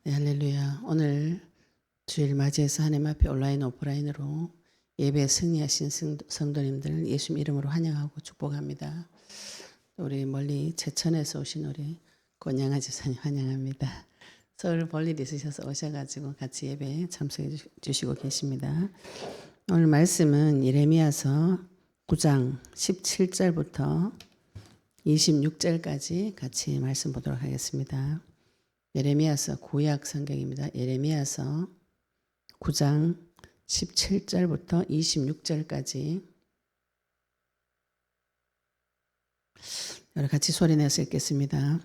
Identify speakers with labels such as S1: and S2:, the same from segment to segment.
S1: 네, 할렐루야. 오늘 주일 맞이해서 하나님 앞에 온라인 오프라인으로 예배에 승리하신 성도님들 예수님 이름으로 환영하고 축복합니다. 또 우리 멀리 제천에서 오신 우리 권양아 지사님 환영합니다. 서울 볼일 있으셔서 오셔가지고 같이 예배에 참석해 주시고 계십니다. 오늘 말씀은 예레미야서 9장 17절부터 26절까지 같이 말씀 보도록 하겠습니다. 예레미야서 구약 성경입니다. 예레미야서 9장 17절부터 26절까지 여러 같이 소리내서 읽겠습니다.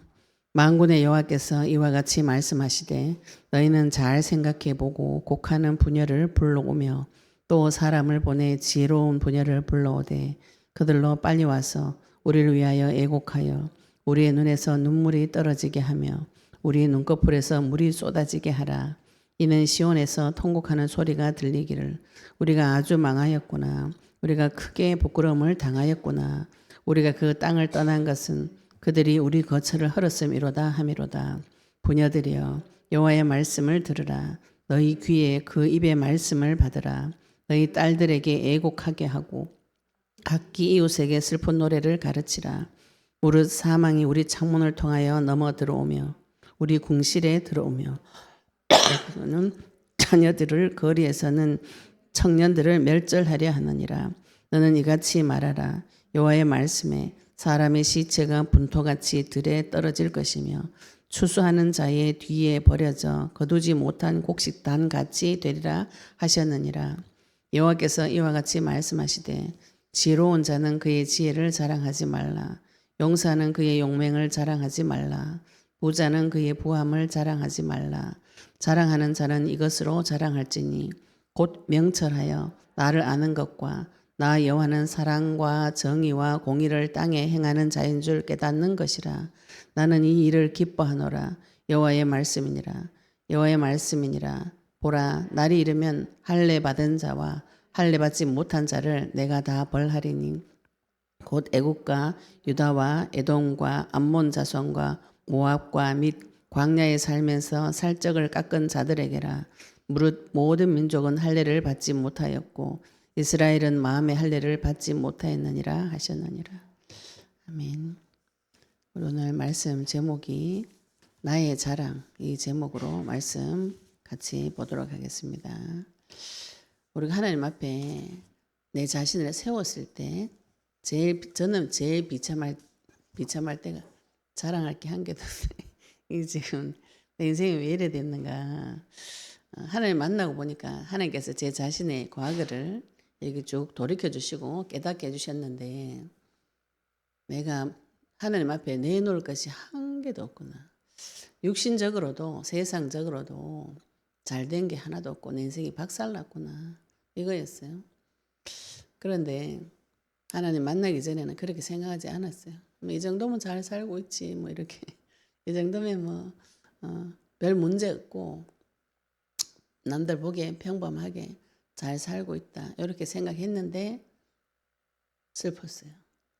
S1: 만군의 여호와께서 이와 같이 말씀하시되 너희는 잘 생각해 보고 곡하는 부녀를 불러오며 또 사람을 보내 지혜로운 부녀를 불러오되 그들로 빨리 와서 우리를 위하여 애곡하여 우리의 눈에서 눈물이 떨어지게 하며 우리 눈꺼풀에서 물이 쏟아지게 하라. 이는 시온에서 통곡하는 소리가 들리기를 우리가 아주 망하였구나. 우리가 크게 부끄러움을 당하였구나. 우리가 그 땅을 떠난 것은 그들이 우리 거처를 헐었음이로다 함이로다. 부녀들이여 여호와의 말씀을 들으라. 너희 귀에 그 입의 말씀을 받으라. 너희 딸들에게 애곡하게 하고 각기 이웃에게 슬픈 노래를 가르치라. 무릇 사망이 우리 창문을 통하여 넘어 들어오며 우리 궁실에 들어오며 자녀들을 거리에서는 청년들을 멸절하려 하느니라. 너는 이같이 말하라. 여호와의 말씀에 사람의 시체가 분토같이 들에 떨어질 것이며 추수하는 자의 뒤에 버려져 거두지 못한 곡식단 같이 되리라 하셨느니라. 여호와께서 이와 같이 말씀하시되 지혜로운 자는 그의 지혜를 자랑하지 말라. 용사는 그의 용맹을 자랑하지 말라. 부자는 그의 부함을 자랑하지 말라. 자랑하는 자는 이것으로 자랑할지니 곧 명철하여 나를 아는 것과 나 여호와는 사랑과 정의와 공의를 땅에 행하는 자인 줄 깨닫는 것이라. 나는 이 일을 기뻐하노라. 여호와의 말씀이니라. 여호와의 말씀이니라. 보라, 날이 이르면 할례 받은 자와 할례 받지 못한 자를 내가 다 벌하리니 곧 애국과 유다와 에돔과 암몬 자손과 모압과 및 광야에 살면서 살적을 깎은 자들에게라. 무릇 모든 민족은 할례를 받지 못하였고 이스라엘은 마음의 할례를 받지 못하였느니라 하셨느니라. 아멘. 오늘 말씀 제목이 나의 자랑, 이 제목으로 말씀 같이 보도록 하겠습니다. 우리가 하나님 앞에 내 자신을 세웠을 때 저는 제일 비참할 때가 자랑할 게 한 개도 없어요. 이 지금 내 인생이 왜 이래 됐는가. 하나님 만나고 보니까 하나님께서 제 자신의 과거를 이렇게 쭉 돌이켜 주시고 깨닫게 해주셨는데 내가 하나님 앞에 내놓을 것이 한 개도 없구나. 육신적으로도 세상적으로도 잘된 게 하나도 없고 내 인생이 박살났구나. 이거였어요. 그런데 하나님 만나기 전에는 그렇게 생각하지 않았어요. 이 정도면 잘 살고 있지 뭐 이렇게 이 정도면 별 문제 없고 남들 보기에 평범하게 잘 살고 있다 이렇게 생각했는데 슬펐어요.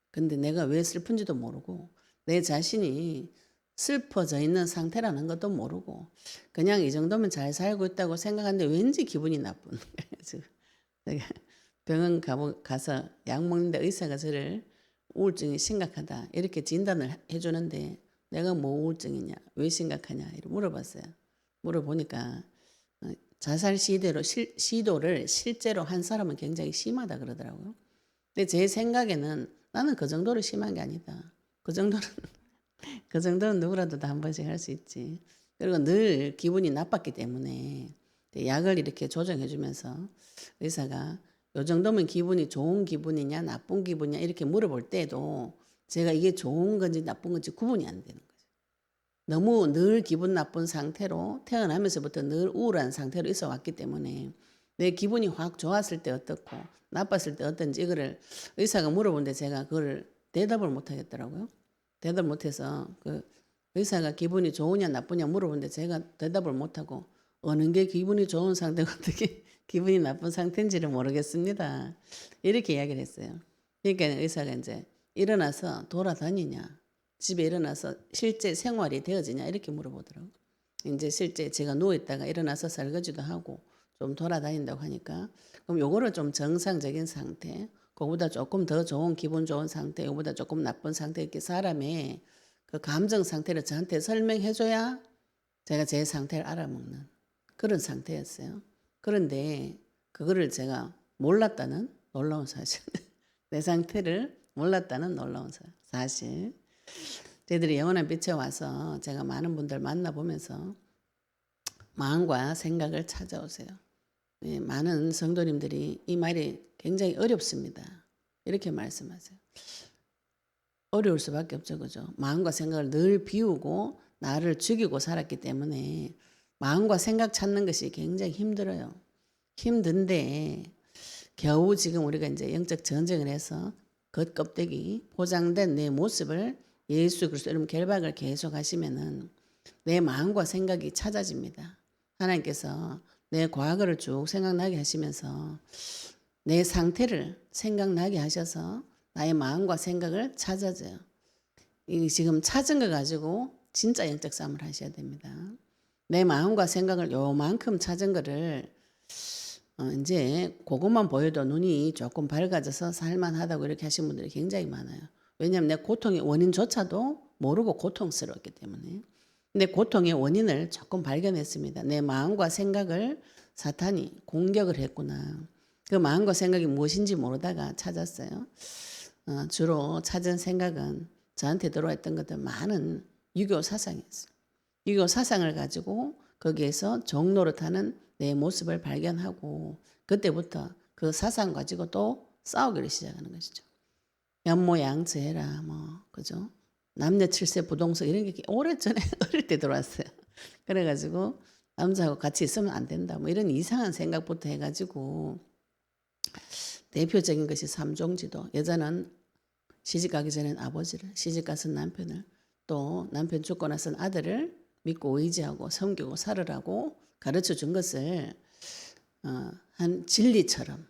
S1: 근데 내가 왜 슬픈지도 모르고 내 자신이 슬퍼져 있는 상태라는 것도 모르고 그냥 이 정도면 잘 살고 있다고 생각하는데 왠지 기분이 나쁜 거예요. 내가 병원 가서 약 먹는데 의사가 저를 우울증이 심각하다 이렇게 진단을 해주는데 내가 뭐 우울증이냐 왜 심각하냐 이렇게 물어봤어요. 물어보니까 자살 시도를 실제로 한 사람은 굉장히 심하다 그러더라고요. 근데 제 생각에는 나는 그 정도로 심한 게 아니다. 그 정도는 누구라도 다 한 번씩 할 수 있지. 그리고 늘 기분이 나빴기 때문에 약을 이렇게 조정해주면서 의사가 요 정도면 기분이 좋은 기분이냐 나쁜 기분이냐 이렇게 물어볼 때도 제가 이게 좋은 건지 나쁜 건지 구분이 안 되는 거죠. 너무 늘 기분 나쁜 상태로 태어나면서부터 늘 우울한 상태로 있어 왔기 때문에 내 기분이 확 좋았을 때 어떻고 나빴을 때 어떤지 이거를 의사가 물어보는데 제가 그걸 대답을 못 하겠더라고요. 대답 못해서 그 의사가 기분이 좋으냐 나쁘냐 물어보는데 제가 대답을 못하고 어느 게 기분이 좋은 상태고 어떻게 기분이 나쁜 상태인지를 모르겠습니다. 이렇게 이야기를 했어요. 그러니까 의사가 이제 일어나서 돌아다니냐 집에 일어나서 실제 생활이 되어지냐 이렇게 물어보더라고요. 이제 실제 제가 누워있다가 일어나서 설거지도 하고 좀 돌아다닌다고 하니까 그럼 요거를 좀 정상적인 상태, 그거보다 조금 더 좋은 기분 좋은 상태, 요거보다 조금 나쁜 상태, 이렇게 사람의 그 감정 상태를 저한테 설명해줘야 제가 제 상태를 알아먹는 그런 상태였어요. 그런데 그거를 제가 몰랐다는 놀라운 사실. 내 상태를 몰랐다는 놀라운 사실. 저희들이 영원한 빛에 와서 제가 많은 분들 만나보면서 마음과 생각을 찾아오세요. 네, 많은 성도님들이 이 말이 굉장히 어렵습니다. 이렇게 말씀하세요. 어려울 수밖에 없죠. 그죠? 마음과 생각을 늘 비우고 나를 죽이고 살았기 때문에 마음과 생각 찾는 것이 굉장히 힘들어요. 힘든데 겨우 지금 우리가 이제 영적 전쟁을 해서 겉껍데기 포장된 내 모습을 예수 그리스도 이름 결박을 계속 하시면은 내 마음과 생각이 찾아집니다. 하나님께서 내 과거를 쭉 생각나게 하시면서 내 상태를 생각나게 하셔서 나의 마음과 생각을 찾아줘요. 이 지금 찾은 거 가지고 진짜 영적 싸움을 하셔야 됩니다. 내 마음과 생각을 요만큼 찾은 거를 이제 그것만 보여도 눈이 조금 밝아져서 살만하다고 이렇게 하신 분들이 굉장히 많아요. 왜냐하면 내 고통의 원인조차도 모르고 고통스러웠기 때문에. 근데 고통의 원인을 조금 발견했습니다. 내 마음과 생각을 사탄이 공격을 했구나. 그 마음과 생각이 무엇인지 모르다가 찾았어요. 주로 찾은 생각은 저한테 들어왔던 것들 많은 유교 사상이었어요. 유교 사상을 가지고 거기에서 종노릇하는 내 모습을 발견하고 그때부터 그 사상 가지고 또 싸우기를 시작하는 것이죠. 연모양처해라 그죠? 남녀 칠세 부동석 이런 게 오래전에 어릴 때 들어왔어요. 그래가지고 남자하고 같이 있으면 안 된다 이런 이상한 생각부터 해가지고 대표적인 것이 삼종지도. 여자는 시집가기 전엔 아버지를, 시집가서 남편을, 또 남편 죽고 나서는 아들을 믿고 의지하고 섬기고 살으라고 가르쳐 준 것을 한 진리처럼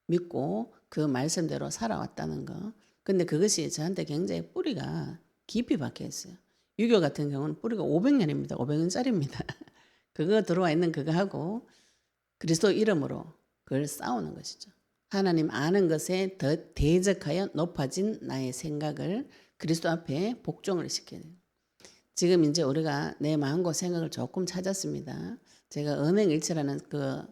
S1: 믿고 그 말씀대로 살아왔다는 거. 근데 그것이 저한테 굉장히 뿌리가 깊이 박혀 있어요. 유교 같은 경우는 뿌리가 500년입니다. 500년짜리입니다. 그거 들어와 있는 그거하고 그리스도 이름으로 그걸 싸우는 것이죠. 하나님 아는 것에 더 대적하여 높아진 나의 생각을 그리스도 앞에 복종을 시켜야 돼요. 지금 이제 우리가 내 마음과 생각을 조금 찾았습니다. 제가 은행일체라는 그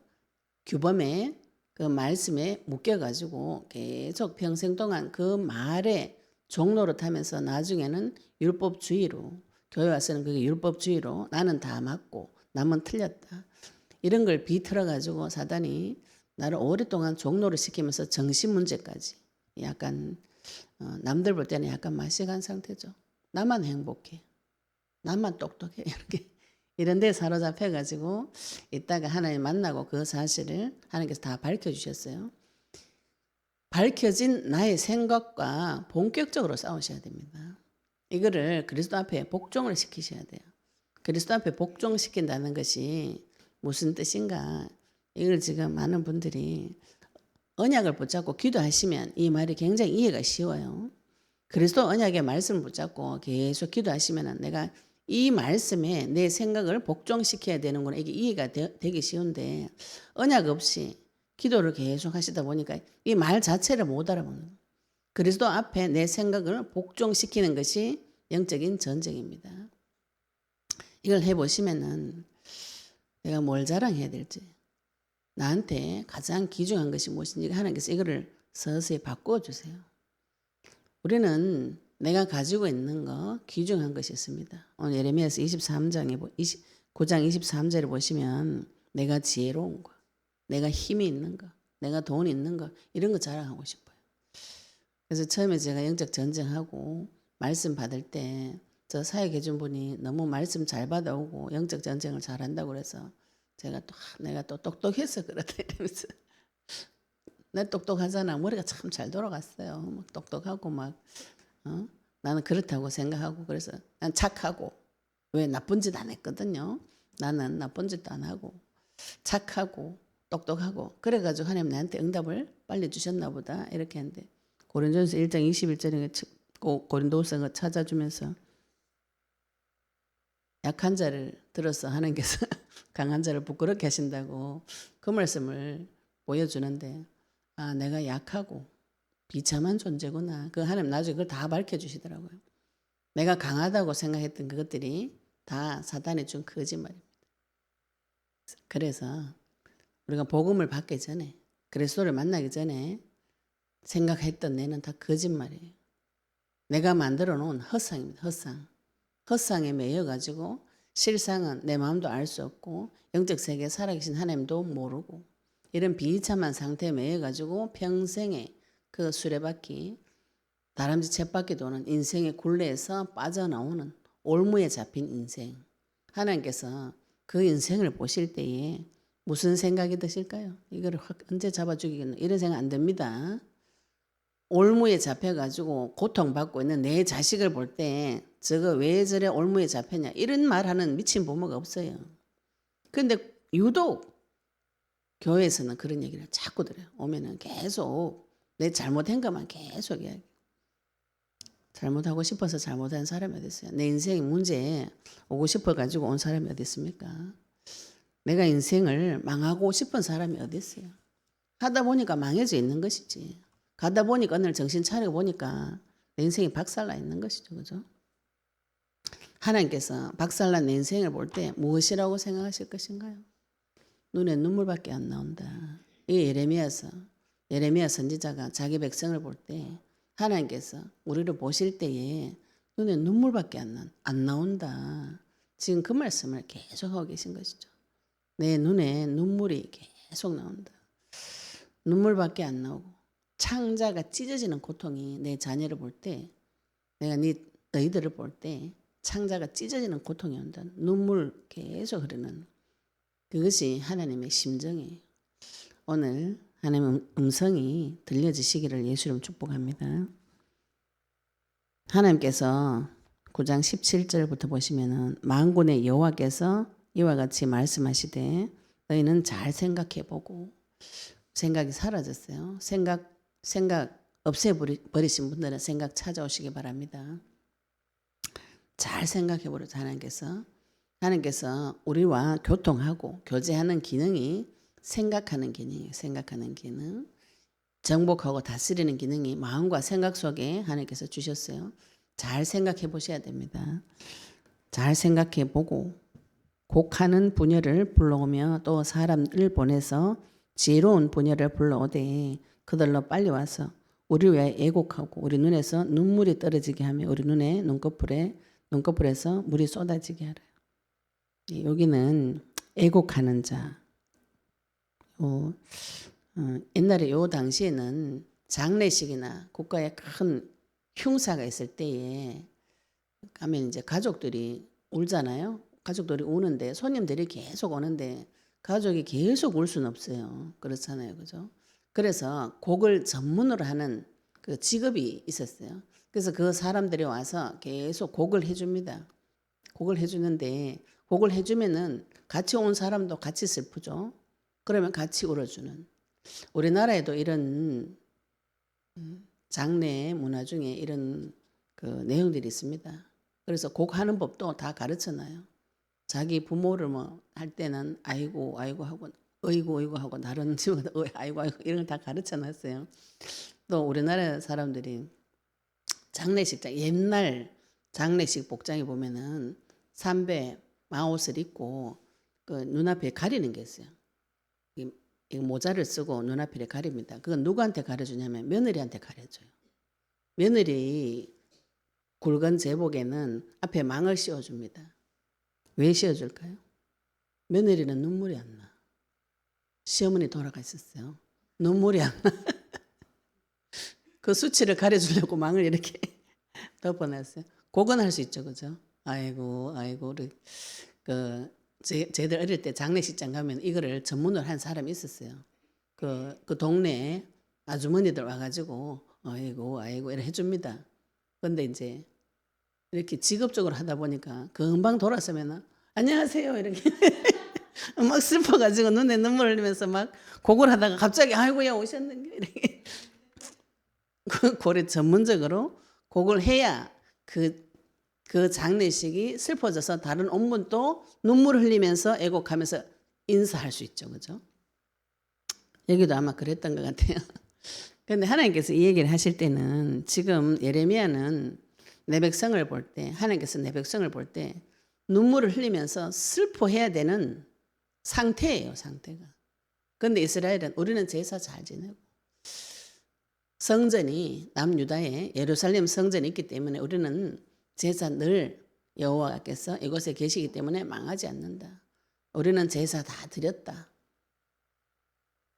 S1: 규범에 그 말씀에 묶여가지고 계속 평생 동안 그 말에 종노릇하면서 나중에는 율법주의로 교회 와서는 그게 율법주의로 나는 다 맞고 남은 틀렸다. 이런 걸 비틀어가지고 사단이 나를 오랫동안 종노를 시키면서 정신 문제까지 약간 남들 볼 때는 약간 마시간 상태죠. 나만 행복해. 나만 똑똑해. 이렇게 이런 데 사로잡혀가지고 이따가 하나님 만나고 그 사실을 하나님께서 다 밝혀주셨어요. 밝혀진 나의 생각과 본격적으로 싸우셔야 됩니다. 이거를 그리스도 앞에 복종을 시키셔야 돼요. 그리스도 앞에 복종시킨다는 것이 무슨 뜻인가? 이걸 지금 많은 분들이 언약을 붙잡고 기도하시면 이 말이 굉장히 이해가 쉬워요. 그리스도 언약의 말씀을 붙잡고 계속 기도하시면 내가 이 말씀에 내 생각을 복종시켜야 되는구나. 이게 이해가 되기 쉬운데 언약 없이 기도를 계속 하시다 보니까 이 말 자체를 못 알아먹는 거예요. 그리스도 앞에 내 생각을 복종시키는 것이 영적인 전쟁입니다. 이걸 해보시면은 내가 뭘 자랑해야 될지, 나한테 가장 귀중한 것이 무엇인지 하나님께서 이거를 서서히 바꾸어 주세요. 우리는 내가 가지고 있는 거 귀중한 것이 있습니다. 오늘 예레미야서 9장 23절을 보시면 내가 지혜로운 거, 내가 힘이 있는 거, 내가 돈 있는 거 이런 거 자랑하고 싶어요. 그래서 처음에 제가 영적 전쟁하고 말씀 받을 때 저 사역해 준 분이 너무 말씀 잘 받아오고 영적 전쟁을 잘한다고 그래서 제가 또 내가 또 똑똑해서 그렇다 이러면서 내 똑똑하잖아. 머리가 참 잘 돌아갔어요. 막 똑똑하고 막 나는 그렇다고 생각하고 그래서 난 착하고 왜 나쁜 짓 안 했거든요. 나는 나쁜 짓도 안 하고 착하고 똑똑하고 그래가지고 하나님 나한테 응답을 빨리 주셨나 보다 이렇게 했는데 고린도전서 1장 21절에 고린도후서 찾아주면서 약한 자를 들어서 하나님께서 강한 자를 부끄럽게 하신다고 그 말씀을 보여주는데 아 내가 약하고 비참한 존재구나. 그 하나님 나중에 그걸 다 밝혀주시더라고요. 내가 강하다고 생각했던 그것들이 다 사단이 준 거짓말입니다. 그래서 우리가 복음을 받기 전에 그리스도를 만나기 전에 생각했던 내는 다 거짓말이에요. 내가 만들어 놓은 헛상입니다. 헛상. 헛상에 매여가지고 실상은 내 마음도 알 수 없고 영적 세계에 살아계신 하나님도 모르고 이런 비참한 상태에 매여가지고 평생에 그 수레바퀴 다람쥐 쳇바퀴 도는 인생의 굴레에서 빠져나오는 올무에 잡힌 인생. 하나님께서 그 인생을 보실 때에 무슨 생각이 드실까요? 이거를 언제 잡아 죽이겠나 이런 생각 안 듭니다. 올무에 잡혀가지고 고통받고 있는 내 자식을 볼 때 저거 왜 저래 올무에 잡혔냐 이런 말하는 미친 부모가 없어요. 그런데 유독 교회에서는 그런 얘기를 자꾸 들어요. 오면은 계속 내 잘못한 것만 계속 이야기. 잘못하고 싶어서 잘못한 사람이 어디 있어요? 내 인생의 문제에 오고 싶어 가지고 온 사람이 어디 있습니까? 내가 인생을 망하고 싶은 사람이 어디 있어요? 하다 보니까 망해져 있는 것이지. 가다 보니까 오늘 정신 차리고 보니까 내 인생이 박살나 있는 것이죠. 그죠? 하나님께서 박살난 내 인생을 볼 때 무엇이라고 생각하실 것인가요? 눈에 눈물밖에 안 나온다. 이게 예레미야 선지자가 자기 백성을 볼 때 하나님께서 우리를 보실 때에 눈에 눈물밖에 안 나온다. 지금 그 말씀을 계속 하고 계신 것이죠. 내 눈에 눈물이 계속 나온다. 눈물밖에 안 나오고 창자가 찢어지는 고통이 내 자녀를 볼 때 내가 너희들을 볼 때 창자가 찢어지는 고통이 온다. 눈물 계속 흐르는 그것이 하나님의 심정이에요. 오늘 하나님의 음성이 들려지시기를 예수 이름 축복합니다. 하나님께서 9장 17절부터 보시면은 만군의 여호와께서 이와 같이 말씀하시되 너희는 잘 생각해보고 생각이 사라졌어요. 생각 없애버리신 분들은 생각 찾아오시기 바랍니다. 잘 생각해보려고 하나님께서 우리와 교통하고 교제하는 기능이 생각하는 기능이에요. 생각하는 기능. 정복하고 다스리는 기능이 마음과 생각 속에 하나님께서 주셨어요. 잘 생각해 보셔야 됩니다. 잘 생각해 보고 곡하는 부녀를 불러오며 또 사람을 보내서 지혜로운 부녀를 불러오되 그들로 빨리 와서 우리 위하여 애곡하고 우리 눈에서 눈물이 떨어지게 하며 우리 눈에 눈꺼풀에서 물이 쏟아지게 하라. 여기는 애곡하는 자. 옛날에 요 당시에는 장례식이나 국가에 큰 흉사가 있을 때에 가면 이제 가족들이 울잖아요. 가족들이 우는데 손님들이 계속 오는데 가족이 계속 울 수는 없어요. 그렇잖아요. 그죠? 그래서 곡을 전문으로 하는 그 직업이 있었어요. 그래서 그 사람들이 와서 계속 곡을 해줍니다. 곡을 해주는데 곡을 해주면은 같이 온 사람도 같이 슬프죠. 그러면 같이 울어주는. 우리나라에도 이런 장례 문화 중에 이런 그 내용들이 있습니다. 그래서 곡하는 법도 다 가르쳐놔요. 자기 부모를 뭐 할 때는 아이고 아이고 하고 어이구 하고 다른 집은 아이고 이런 걸 다 가르쳐놨어요. 또 우리나라 사람들이 장례식장 옛날 장례식 복장에 보면은 삼배 마옷을 입고 그 눈앞에 가리는 게 있어요. 이 모자를 쓰고 눈앞에 가립니다. 그건 누구한테 가려주냐면 며느리한테 가려줘요. 며느리 굵은 제복에는 앞에 망을 씌워줍니다. 왜 씌워줄까요? 며느리는 눈물이 안 나. 시어머니 돌아가 있었어요. 눈물이 안 나. 그 수치를 가려주려고 망을 이렇게 덮어놨어요. 그건 할 수 있죠, 그죠? 아이고, 우리 저희들 어릴 때 장례식장 가면 이거를 전문으로 한 사람이 있었어요. 그 동네에 아주머니들 와가지고 아이고 이렇게 해줍니다. 근데 이제 이렇게 직업적으로 하다 보니까 금방 돌아서면 안녕하세요 이렇게 막 슬퍼가지고 눈에 눈물 흘리면서 막 곡을 하다가 갑자기 아이고야 오셨는데 이렇게 고래 전문적으로 곡을 해야 그 그 장례식이 슬퍼져서 다른 온분도 눈물을 흘리면서 애곡하면서 인사할 수 있죠. 그죠? 여기도 아마 그랬던 것 같아요. 그런데 하나님께서 이 얘기를 하실 때는 지금 예레미야는 내 백성을 볼 때, 하나님께서 내 백성을 볼 때 눈물을 흘리면서 슬퍼해야 되는 상태예요. 상태가. 그런데 이스라엘은 우리는 제사 잘 지내고 성전이 남유다에 예루살렘 성전이 있기 때문에 우리는 제사 늘 여호와께서 이곳에 계시기 때문에 망하지 않는다. 우리는 제사 다 드렸다.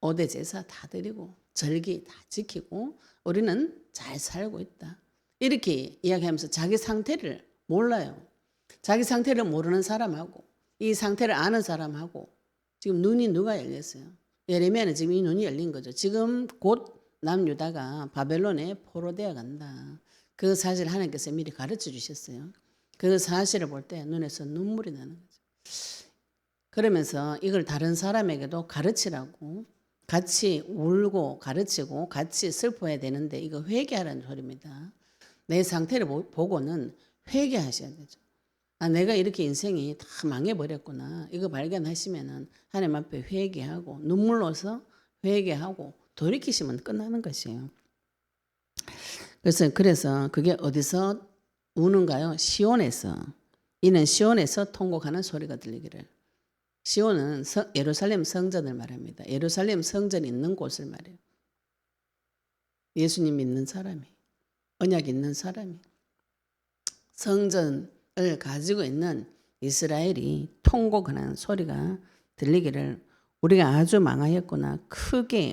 S1: 5대 제사 다 드리고 절기 다 지키고 우리는 잘 살고 있다. 이렇게 이야기하면서 자기 상태를 몰라요. 자기 상태를 모르는 사람하고 이 상태를 아는 사람하고 지금 눈이 누가 열렸어요? 예레미야는 지금 이 눈이 열린 거죠. 지금 곧 남유다가 바벨론에 포로되어 간다. 그 사실을 하나님께서 미리 가르쳐 주셨어요. 그 사실을 볼 때 눈에서 눈물이 나는 거죠. 그러면서 이걸 다른 사람에게도 가르치라고 같이 울고 가르치고 같이 슬퍼해야 되는데 이거 회개하라는 소리입니다. 내 상태를 보고는 회개하셔야 되죠. 아, 내가 이렇게 인생이 다 망해버렸구나. 이거 발견하시면은 하나님 앞에 회개하고 눈물로서 회개하고 돌이키시면 끝나는 것이에요. 그래서 그게 어디서 우는가요? 시온에서. 이는 시온에서 통곡하는 소리가 들리기를. 시온은 예루살렘 성전을 말합니다. 예루살렘 성전이 있는 곳을 말해요. 예수님 믿는 사람이, 언약 있는 사람이, 성전을 가지고 있는 이스라엘이 통곡하는 소리가 들리기를 우리가 아주 망하였구나.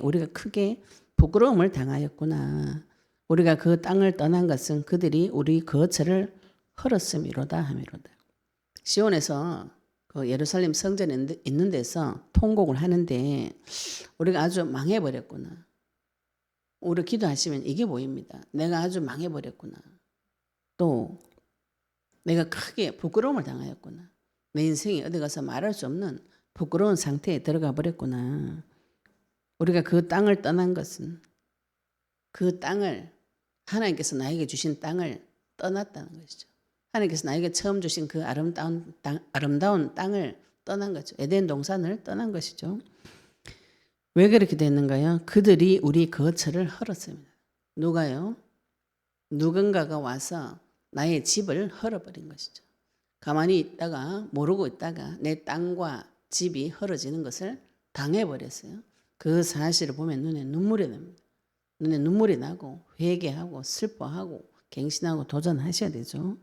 S1: 우리가 크게 부끄러움을 당하였구나. 우리가 그 땅을 떠난 것은 그들이 우리 거처를 헐었음이로다 하미로다. 시온에서 그 예루살렘 성전에 있는 데서 통곡을 하는데 우리가 아주 망해버렸구나. 우리 기도하시면 이게 보입니다. 내가 아주 망해버렸구나. 또 내가 크게 부끄러움을 당하였구나. 내 인생이 어디 가서 말할 수 없는 부끄러운 상태에 들어가 버렸구나. 우리가 그 땅을 떠난 것은 그 땅을 하나님께서 나에게 주신 땅을 떠났다는 것이죠. 하나님께서 나에게 처음 주신 그 아름다운 땅을 떠난 거죠. 에덴 동산을 떠난 것이죠. 왜 그렇게 됐는가요? 그들이 우리 거처를 헐었습니다. 누가요? 누군가가 와서 나의 집을 헐어버린 것이죠. 가만히 있다가 모르고 있다가 내 땅과 집이 헐어지는 것을 당해버렸어요. 그 사실을 보면 눈에 눈물이 납니다. 눈에 눈물이 나고 회개하고 슬퍼하고 갱신하고 도전하셔야 되죠.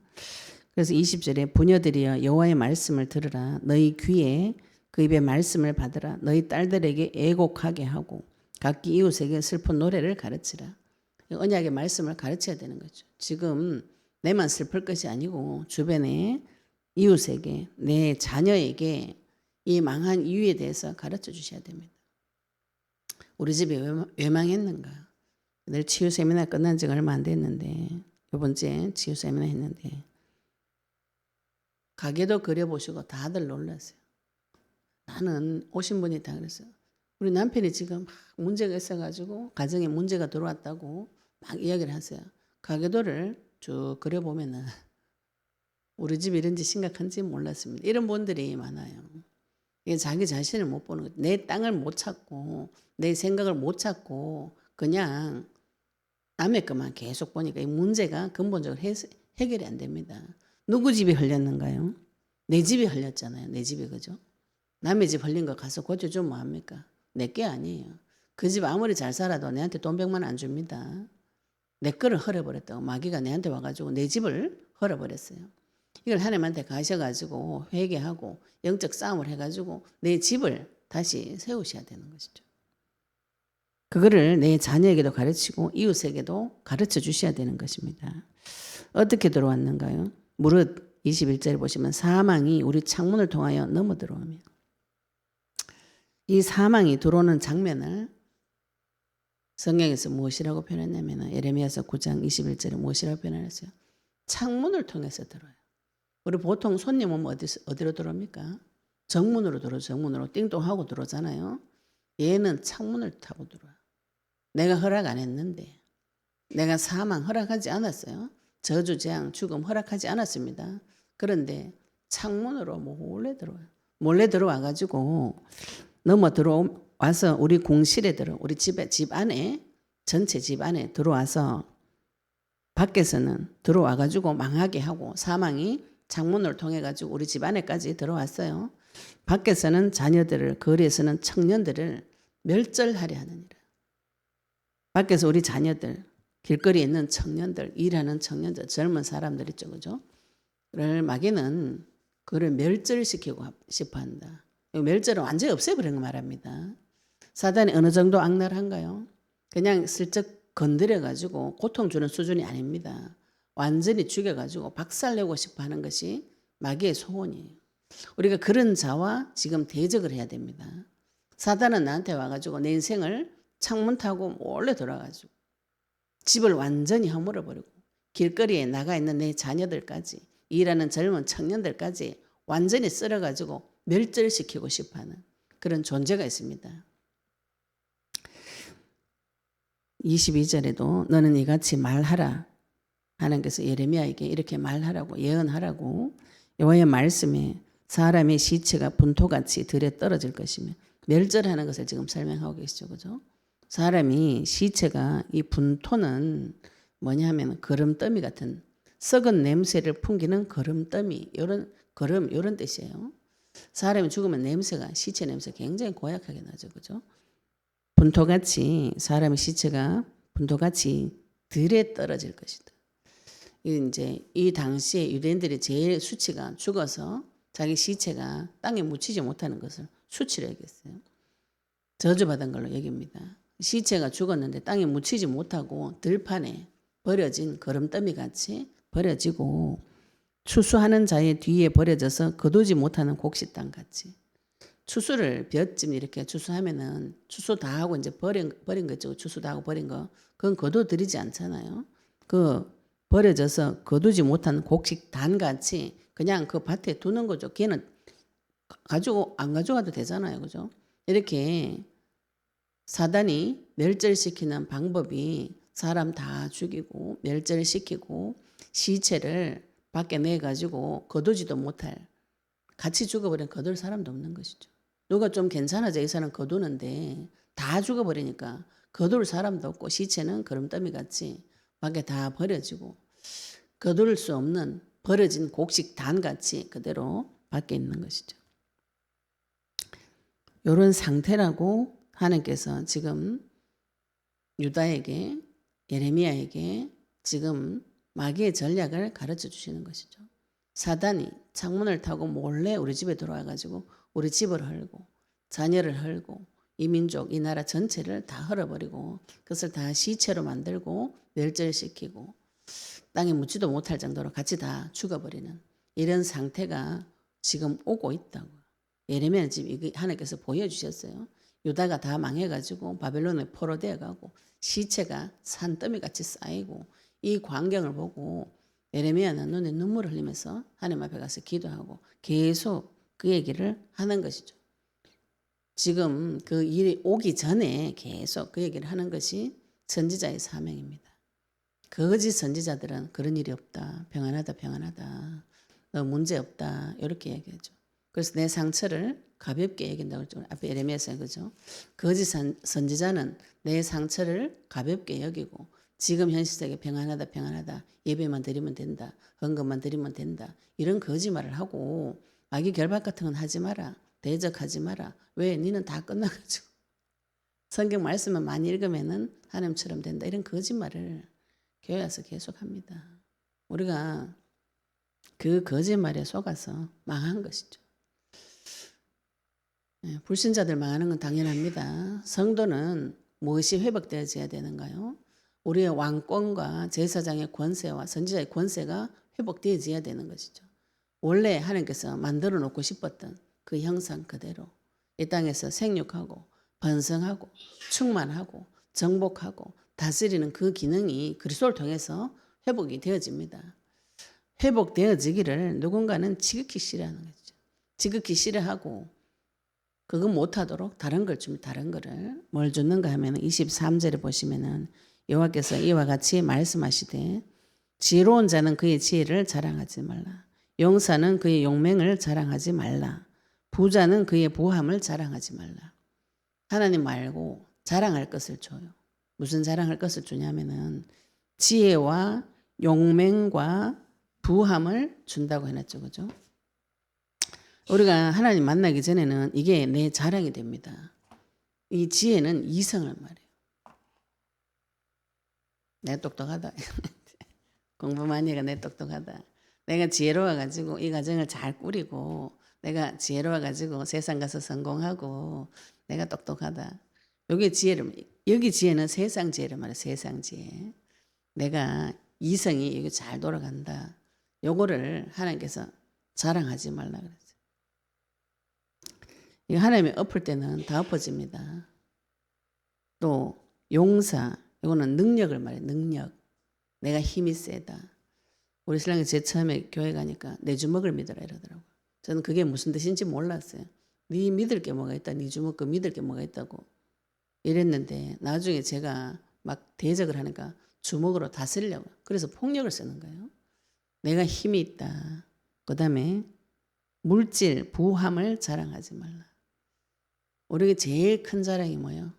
S1: 그래서 20절에 부녀들이여 여호와의 말씀을 들으라. 너희 귀에 그 입의 말씀을 받으라. 너희 딸들에게 애곡하게 하고 각기 이웃에게 슬픈 노래를 가르치라. 언약의 말씀을 가르쳐야 되는 거죠. 지금 내만 슬플 것이 아니고 주변에 이웃에게 내 자녀에게 이 망한 이유에 대해서 가르쳐 주셔야 됩니다. 우리 집이 왜 망했는가? 늘 치유 세미나 끝난 지가 얼마 안 됐는데 이번 주에 치유 세미나 했는데 가게도 그려보시고 다들 놀랐어요. 나는 오신 분이 다 그랬어요. 우리 남편이 지금 막 문제가 있어가지고 가정에 문제가 들어왔다고 막 이야기를 하세요. 가게도를 쭉 그려보면은 우리 집 이런지 심각한지 몰랐습니다. 이런 분들이 많아요. 이게 자기 자신을 못 보는 거죠. 내 땅을 못 찾고 내 생각을 못 찾고 그냥 남의 것만 계속 보니까 이 문제가 근본적으로 해결이 안 됩니다. 누구 집이 흘렸는가요? 내 집이 흘렸잖아요. 내 집이 그죠? 남의 집 흘린 거 가서 고쳐주면 뭐합니까? 내 게 아니에요. 그 집 아무리 잘 살아도 내한테 돈 100만 안 줍니다. 내 거를 헐어버렸다고 마귀가 내한테 와가지고 내 집을 헐어버렸어요. 이걸 하나님한테 가셔가지고 회개하고 영적 싸움을 해가지고 내 집을 다시 세우셔야 되는 것이죠. 그거를 내 자녀에게도 가르치고 이웃에게도 가르쳐 주셔야 되는 것입니다. 어떻게 들어왔는가요? 무릇 21절에 보시면 사망이 우리 창문을 통하여 넘어 들어오며 이 사망이 들어오는 장면을 성경에서 무엇이라고 표현했냐면 예레미야서 9장 21절에 무엇이라고 표현했어요? 창문을 통해서 들어요. 우리 보통 손님 오면 어디로 들어옵니까? 정문으로 들어오죠. 정문으로 띵동하고 들어오잖아요. 얘는 창문을 타고 들어와요. 내가 허락 안 했는데 내가 사망 허락하지 않았어요. 저주, 재앙, 죽음 허락하지 않았습니다. 그런데 창문으로 몰래 들어와 가지고 들어와서 우리 공실에 우리 집 안에 전체 집 안에 들어와서 밖에서는 들어와 가지고 망하게 하고 사망이 창문을 통해 가지고 우리 집 안에까지 들어왔어요. 밖에서는 자녀들을 거리에서는 청년들을 멸절하려 하느니라. 밖에서 우리 자녀들 길거리에 있는 청년들 일하는 청년들 젊은 사람들 있죠. 그죠? 를 마귀는 그를 멸절시키고 싶어 한다. 멸절은 완전히 없애버리는 거 말합니다. 사단이 어느 정도 악랄한가요? 그냥 슬쩍 건드려가지고 고통 주는 수준이 아닙니다. 완전히 죽여가지고 박살내고 싶어 하는 것이 마귀의 소원이에요. 우리가 그런 자와 지금 대적을 해야 됩니다. 사단은 나한테 와가지고 내 인생을 창문 타고 몰래 돌아가지고 집을 완전히 허물어버리고 길거리에 나가 있는 내 자녀들까지 일하는 젊은 청년들까지 완전히 쓸어가지고 멸절시키고 싶어하는 그런 존재가 있습니다. 22절에도 너는 이같이 말하라. 하나님께서 예레미야에게 이렇게 말하라고 예언하라고 여호와의 말씀에 사람의 시체가 분토같이 들에 떨어질 것이며 멸절하는 것을 지금 설명하고 계시죠. 그죠? 사람이 시체가 이 분토는 뭐냐 하면 거름더미 같은 썩은 냄새를 풍기는 거름더미 이런 뜻이에요. 사람이 죽으면 냄새가 시체 냄새 굉장히 고약하게 나죠. 그죠? 분토같이 사람의 시체가 분토같이 들에 떨어질 것이다. 이제 이 당시에 유대인들이 제일 수치가 죽어서 자기 시체가 땅에 묻히지 못하는 것을 수치로 여겼어요. 저주받은 걸로 여깁니다. 시체가 죽었는데 땅에 묻히지 못하고 들판에 버려진 거름더미 같이 버려지고 추수하는 자의 뒤에 버려져서 거두지 못하는 곡식 땅 같이 추수를 벼쯤 이렇게 추수하면은 추수 다 하고 이제 버린 거 있죠. 추수 다 하고 버린 거 그건 거둬들이지 않잖아요. 그 버려져서 거두지 못한 곡식 단 같이 그냥 그 밭에 두는 거죠. 걔는 가지고 안 가져가도 되잖아요. 그죠? 이렇게 사단이 멸절시키는 방법이 사람 다 죽이고 멸절시키고 시체를 밖에 내가지고 거두지도 못할 같이 죽어버린 거둘 사람도 없는 것이죠. 누가 좀 괜찮아져 이 사람 거두는데 다 죽어버리니까 거둘 사람도 없고 시체는 거름더미 같이 밖에 다 버려지고 거둘 수 없는 버려진 곡식 단같이 그대로 밖에 있는 것이죠. 이런 상태라고 하나님께서 지금 유다에게 예레미야에게 지금 마귀의 전략을 가르쳐 주시는 것이죠. 사단이 창문을 타고 몰래 우리 집에 들어와 가지고 우리 집을 헐고 자녀를 헐고 이 민족 이 나라 전체를 다 헐어버리고 그것을 다 시체로 만들고 멸절시키고 땅에 묻지도 못할 정도로 같이 다 죽어버리는 이런 상태가 지금 오고 있다고. 예레미야는 지금 하나님께서 보여주셨어요. 유다가 다 망해가지고 바벨론에 포로되어 가고 시체가 산더미같이 쌓이고 이 광경을 보고 예레미야는 눈에 눈물을 흘리면서 하나님 앞에 가서 기도하고 계속 그 얘기를 하는 것이죠. 지금 그 일이 오기 전에 계속 그 얘기를 하는 것이 선지자의 사명입니다. 거짓 선지자들은 그런 일이 없다. 평안하다. 평안하다. 너 문제 없다. 이렇게 얘기하죠. 그래서 내 상처를 가볍게 얘기한다고 했죠. 앞에 예레미야서 그죠. 거짓 선지자는 내 상처를 가볍게 여기고 지금 현 시대에 평안하다. 평안하다. 예배만 드리면 된다. 헌금만 드리면 된다. 이런 거짓말을 하고 마귀 결박 같은 건 하지 마라. 대적하지 마라. 왜? 니는 다 끝나가지고 성경 말씀만 많이 읽으면은 하나님처럼 된다. 이런 거짓말을 교회 와서 계속합니다. 우리가 그 거짓말에 속아서 망한 것이죠. 불신자들 망하는 건 당연합니다. 성도는 무엇이 회복되어져야 되는가요? 우리의 왕권과 제사장의 권세와 선지자의 권세가 회복되어져야 되는 것이죠. 원래 하나님께서 만들어 놓고 싶었던 그 형상 그대로 이 땅에서 생육하고 번성하고 충만하고 정복하고 다스리는 그 기능이 그리스도를 통해서 회복이 되어집니다. 회복되어지기를 누군가는 지극히 싫어하는 거죠. 지극히 싫어하고 그거 못하도록 다른 걸 줍니다. 다른 거를 뭘 줬는가 하면 23절에 보시면은 여호와께서 이와 같이 말씀하시되 지혜로운 자는 그의 지혜를 자랑하지 말라. 용사는 그의 용맹을 자랑하지 말라. 부자는 그의 부함을 자랑하지 말라. 하나님 말고 자랑할 것을 줘요. 무슨 자랑할 것을 주냐면은 지혜와 용맹과 부함을 준다고 해놨죠. 그죠? 우리가 하나님 만나기 전에는 이게 내 자랑이 됩니다. 이 지혜는 이성을 말해요. 내가 똑똑하다. 공부 많이 해가 내가 똑똑하다. 내가 지혜로워가지고 이 가정을 잘 꾸리고 내가 지혜로워가지고 세상 가서 성공하고 내가 똑똑하다. 여기 지혜는 세상 지혜를 말해요. 세상 지혜. 내가 이성이 여기 잘 돌아간다. 요거를 하나님께서 자랑하지 말라 그랬어요. 이거 하나님이 엎을 때는 다 엎어집니다. 또 용사, 이거는 능력을 말해요. 능력. 내가 힘이 세다. 우리 신랑이 제일 처음에 교회 가니까 내 주먹을 믿어라 이러더라고요. 저는 그게 무슨 뜻인지 몰랐어요. 네 믿을 게 뭐가 있다. 네 주먹 그 믿을 게 뭐가 있다고 이랬는데 나중에 제가 막 대적을 하니까 주먹으로 다스리려고. 그래서 폭력을 쓰는 거예요. 내가 힘이 있다. 그 다음에 물질, 부함을 자랑하지 말라. 우리가 제일 큰 자랑이 뭐예요?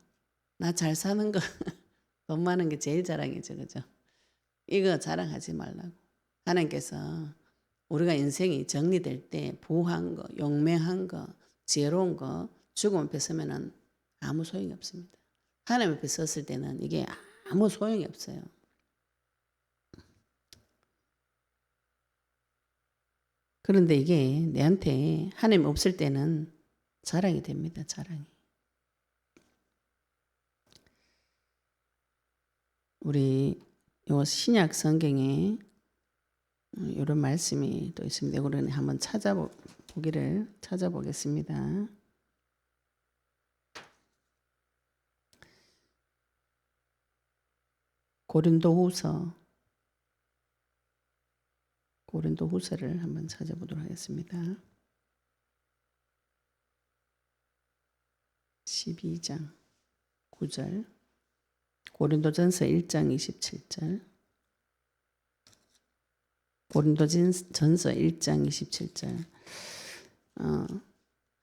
S1: 나 잘 사는 거, 돈 많은 게 제일 자랑이죠. 그죠? 이거 자랑하지 말라고. 하나님께서 우리가 인생이 정리될 때 부한 거, 용맹한 거, 지혜로운 거, 죽음 앞에 서면은 아무 소용이 없습니다. 하나님 앞에 섰을 때는 이게 아무 소용이 없어요. 그런데 이게 내한테 하나님 없을 때는 자랑이 됩니다. 자랑이. 우리 요 신약 성경에 이런 말씀이 또 있습니다. 이거는 한번 찾아보겠습니다. 고린도후서를 한번 찾아보도록 하겠습니다. 12장 9절, 고린도전서 1장 27절, 고린도전서 1장 27절.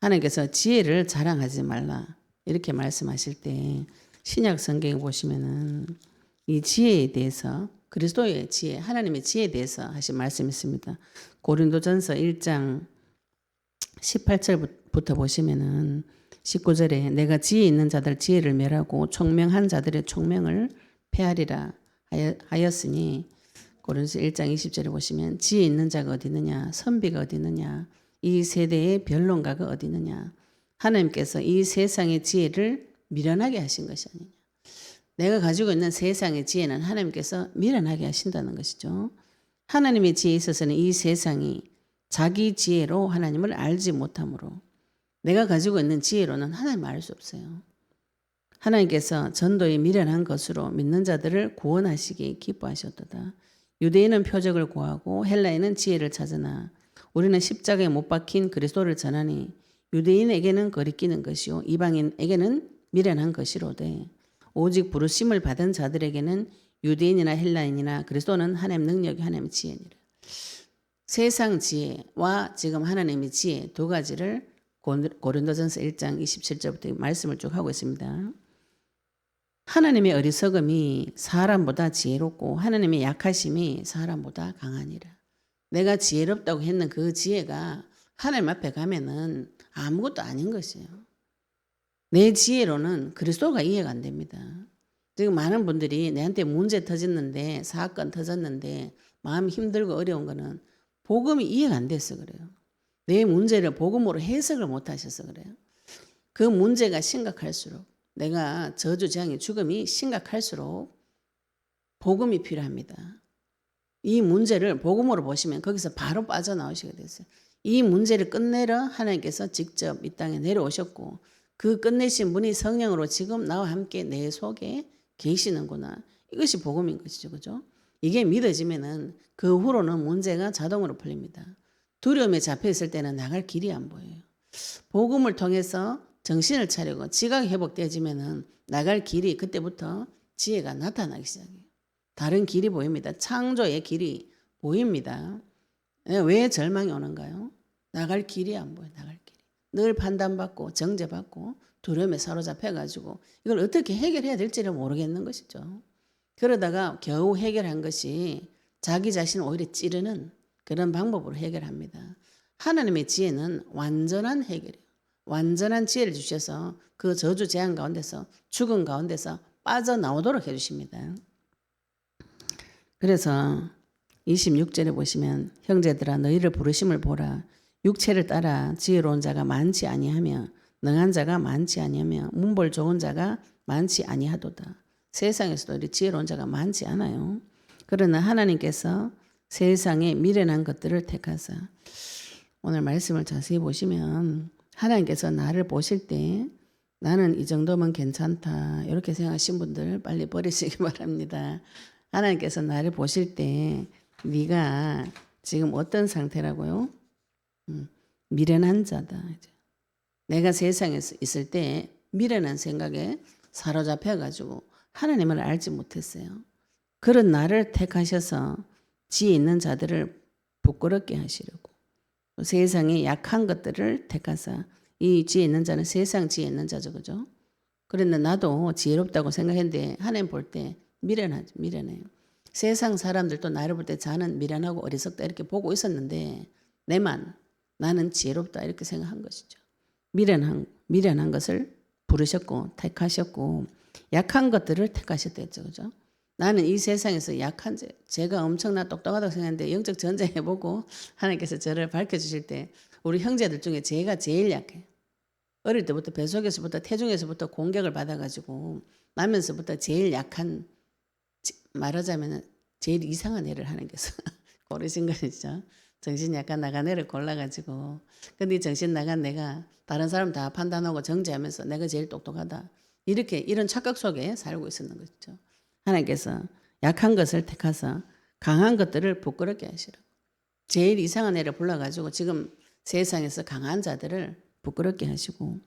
S1: 하나님께서 지혜를 자랑하지 말라 이렇게 말씀하실 때 신약 성경에 보시면은 이 지혜에 대해서 그리스도의 지혜, 하나님의 지혜에 대해서 하신 말씀이 있습니다. 고린도전서 1장 18절부터 보시면은 19절에 내가 지혜 있는 자들 지혜를 멸하고 총명한 자들의 총명을 폐하리라 하였으니 고린도서 1장 20절에 보시면 지혜 있는 자가 어디 있느냐, 선비가 어디 있느냐, 이 세대의 변론가가 어디 있느냐. 하나님께서 이 세상의 지혜를 미련하게 하신 것이 아니냐. 내가 가지고 있는 세상의 지혜는 하나님께서 미련하게 하신다는 것이죠. 하나님의 지혜에 있어서는 이 세상이 자기 지혜로 하나님을 알지 못하므로 내가 가지고 있는 지혜로는 하나님을 알 수 없어요. 하나님께서 전도에 미련한 것으로 믿는 자들을 구원하시기 기뻐하셨도다. 유대인은 표적을 구하고 헬라인은 지혜를 찾으나 우리는 십자가에 못 박힌 그리스도를 전하니 유대인에게는 거리끼는 것이요 이방인에게는 미련한 것이로되 오직 부르심을 받은 자들에게는 유대인이나 헬라인이나 그리스도는 하나님 능력이 하나님의 지혜니라. 세상 지혜와 지금 하나님의 지혜 두 가지를 고린도전서 1장 27절부터 말씀을 쭉 하고 있습니다. 하나님의 어리석음이 사람보다 지혜롭고 하나님의 약하심이 사람보다 강하니라. 내가 지혜롭다고 했는 그 지혜가 하나님 앞에 가면은 아무것도 아닌 것이에요. 내 지혜로는 그리스도가 이해가 안 됩니다. 지금 많은 분들이 내한테 문제 터졌는데 사건 터졌는데 마음이 힘들고 어려운 거는 복음이 이해가 안 돼서 그래요. 내 문제를 복음으로 해석을 못 하셔서 그래요. 그 문제가 심각할수록 내가 저주재앙의 죽음이 심각할수록 복음이 필요합니다. 이 문제를 복음으로 보시면 거기서 바로 빠져나오시게 됐어요. 이 문제를 끝내러 하나님께서 직접 이 땅에 내려오셨고 그 끝내신 분이 성령으로 지금 나와 함께 내 속에 계시는구나. 이것이 복음인 것이죠. 그죠? 이게 믿어지면은 그 후로는 문제가 자동으로 풀립니다. 두려움에 잡혀 있을 때는 나갈 길이 안 보여요. 복음을 통해서 정신을 차리고 지각이 회복되어지면은 나갈 길이 그때부터 지혜가 나타나기 시작해요. 다른 길이 보입니다. 창조의 길이 보입니다. 왜 절망이 오는가요? 나갈 길이 안 보여. 나갈 길이. 늘 판단받고 정죄받고 두려움에 사로잡혀가지고 이걸 어떻게 해결해야 될지를 모르겠는 것이죠. 그러다가 겨우 해결한 것이 자기 자신을 오히려 찌르는 그런 방법으로 해결합니다. 하나님의 지혜는 완전한 해결이에요. 완전한 지혜를 주셔서 그 저주 재앙 가운데서 죽음 가운데서 빠져나오도록 해주십니다. 그래서 26절에 보시면 형제들아 너희를 부르심을 보라. 육체를 따라 지혜로운 자가 많지 아니하며 능한 자가 많지 아니하며 문벌 좋은 자가 많지 아니하도다. 세상에서도 우리 지혜로운 자가 많지 않아요. 그러나 하나님께서 세상에 미련한 것들을 택하사 오늘 말씀을 자세히 보시면 하나님께서 나를 보실 때 나는 이 정도면 괜찮다 이렇게 생각하신 분들 빨리 버리시기 바랍니다. 하나님께서 나를 보실 때 네가 지금 어떤 상태라고요? 미련한 자다. 내가 세상에서 있을 때 미련한 생각에 사로잡혀가지고 하나님을 알지 못했어요. 그런 나를 택하셔서 지혜 있는 자들을 부끄럽게 하시려고 세상에 약한 것들을 택하사 이 지혜 있는 자는 세상 지혜 있는 자죠. 그죠? 그런데 나도 지혜롭다고 생각했는데 하나님 볼 때 미련해요. 세상 사람들도 나를 볼 때 자는 미련하고 어리석다 이렇게 보고 있었는데 나는 지혜롭다 이렇게 생각한 것이죠. 미련한 것을 부르셨고 택하셨고 약한 것들을 택하셨다 했죠. 그죠? 나는 이 세상에서 약한 제가 엄청나 똑똑하다고 생각했는데 영적 전쟁해보고 하나님께서 저를 밝혀주실 때 우리 형제들 중에 제가 제일 약해요. 어릴 때부터 뱃속에서부터 태중에서부터 공격을 받아가지고 나면서부터 제일 약한 말하자면 제일 이상한 애를 하나님께서 고르신 것이죠. 정신 약간 나간 애를 골라가지고 근데 정신 나간 내가 다른 사람 다 판단하고 정죄하면서 내가 제일 똑똑하다 이런 착각 속에 살고 있었는 것이죠. 하나님께서 약한 것을 택하사 강한 것들을 부끄럽게 하시라고 제일 이상한 애를 불러가지고 지금 세상에서 강한 자들을 부끄럽게 하시고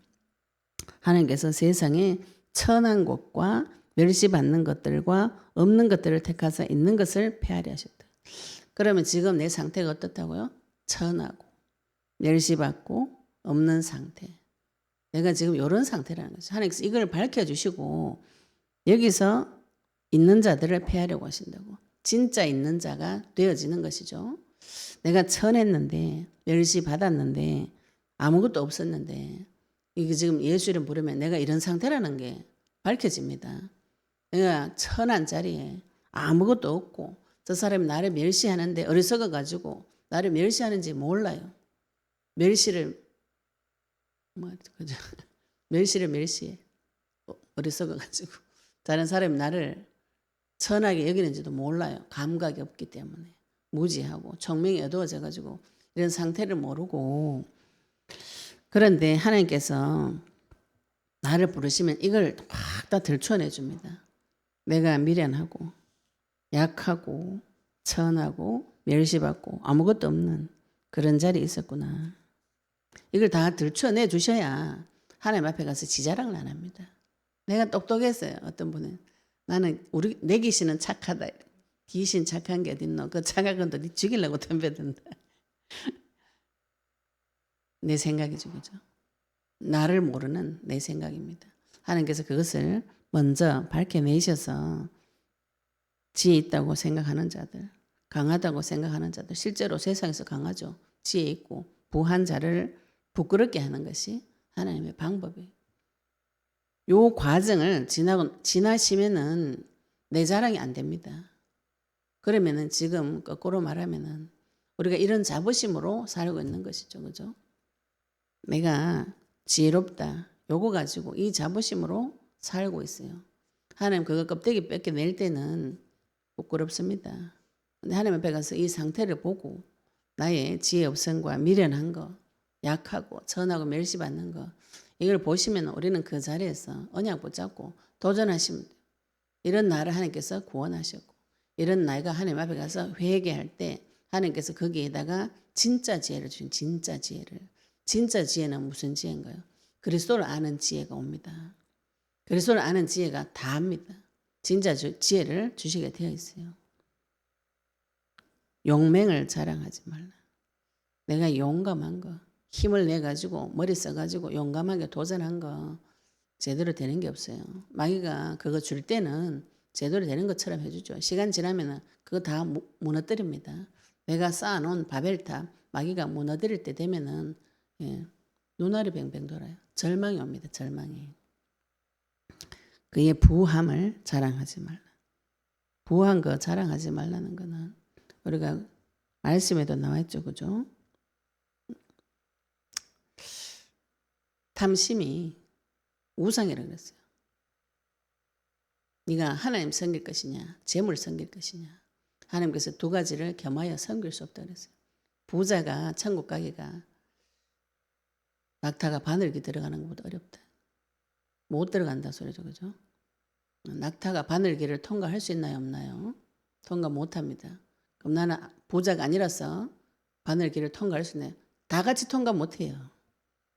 S1: 하나님께서 세상에 천한 것과 멸시받는 것들과 없는 것들을 택하사 있는 것을 폐하려 하셨다. 그러면 지금 내 상태가 어떻다고요? 천하고 멸시받고 없는 상태. 내가 지금 이런 상태라는 거죠. 하나님께서 이걸 밝혀주시고 여기서 있는 자들을 폐하려고 하신다고. 진짜 있는 자가 되어지는 것이죠. 내가 천했는데 멸시받았는데 아무것도 없었는데 이게 지금 예수 이름 부르면 내가 이런 상태라는 게 밝혀집니다. 내가 천한 자리에 아무것도 없고 저 사람이 나를 멸시하는데 어리석어 가지고 나를 멸시하는지 몰라요. 멸시를 멸시해. 어리석어 가지고 다른 사람이 나를 천하게 여기는지도 몰라요. 감각이 없기 때문에 무지하고 총명이 어두워져 가지고 이런 상태를 모르고 그런데 하나님께서 나를 부르시면 이걸 확 다 들춰내 줍니다. 내가 미련하고 약하고 천하고 멸시받고 아무것도 없는 그런 자리에 있었구나. 이걸 다 들춰내 주셔야 하나님 앞에 가서 지자랑을 안 합니다. 내가 똑똑했어요. 어떤 분은 나는 내 귀신은 착하다. 귀신 착한 게 어딨노. 그 착한 건 또 네 죽이려고 덤벼든다. 내 생각이죠. 그죠? 나를 모르는 내 생각입니다. 하나님께서 그것을 먼저 밝혀내셔서 지혜 있다고 생각하는 자들, 강하다고 생각하는 자들, 실제로 세상에서 강하죠. 지혜 있고 부한 자를 부끄럽게 하는 것이 하나님의 방법이에요. 요 과정을 지나시면은 내 자랑이 안 됩니다. 그러면은 지금 거꾸로 말하면은 우리가 이런 자부심으로 살고 있는 것이죠. 그죠? 내가 지혜롭다. 요거 가지고 이 자부심으로 살고 있어요. 하나님 그거 껍데기 뺏겨낼 때는 부끄럽습니다. 근데 하나님 앞에 가서 이 상태를 보고 나의 지혜 없음과 미련한 거, 약하고 천하고 멸시받는 거 이걸 보시면 우리는 그 자리에서 언약 붙잡고 도전하시면 돼요. 이런 나를 하나님께서 구원하셨고 이런 나이가 하나님 앞에 가서 회개할 때 하나님께서 거기에다가 진짜 지혜를 주신 진짜 지혜를. 진짜 지혜는 무슨 지혜인가요? 그리스도를 아는 지혜가 옵니다. 그리스도를 아는 지혜가 다 합니다. 진짜 지혜를 주시게 되어 있어요. 용맹을 자랑하지 말라. 내가 용감한 거, 힘을 내가지고 머리 써가지고 용감하게 도전한 거 제대로 되는 게 없어요. 마귀가 그거 줄 때는 제대로 되는 것처럼 해주죠. 시간 지나면은 그거 다 무너뜨립니다. 내가 쌓아놓은 바벨탑 마귀가 무너뜨릴 때 되면은 눈알이 뱅뱅 돌아요. 절망이 옵니다. 절망이. 그의 부함을 자랑하지 말라. 부한 거 자랑하지 말라는 거는 우리가 말씀에도 나와 있죠. 그죠? 탐심이 우상이라고 그랬어요. 네가 하나님 섬길 것이냐 재물 섬길 것이냐. 하나님께서 두 가지를 겸하여 섬길 수 없다고 그랬어요. 부자가 천국 가기가 낙타가 바늘기 들어가는 것보다 어렵다. 못 들어간다 소리죠. 그죠? 낙타가 바늘기를 통과할 수 있나요 없나요? 통과 못합니다. 그럼 나는 부자가 아니라서 바늘기를 통과할 수 있나요? 다 같이 통과 못해요.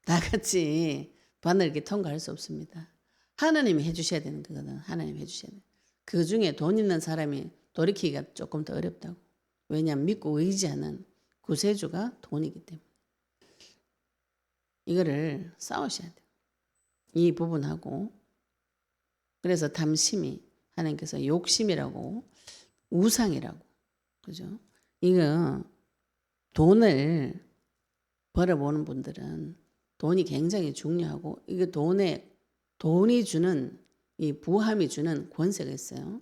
S1: 다 같이 바늘기 통과할 수 없습니다. 하나님이 해주셔야 되는 거거든. 하나님이 해주셔야 돼. 그 중에 돈 있는 사람이 돌이키기가 조금 더 어렵다고. 왜냐하면 믿고 의지하는 구세주가 돈이기 때문에. 이거를 싸우셔야 돼요. 이 부분하고. 그래서 탐심이 하나님께서 욕심이라고 우상이라고. 그죠? 이거 돈을 벌어보는 분들은 돈이 굉장히 중요하고 이게 돈이 주는 이 부함이 주는 권세가 있어요.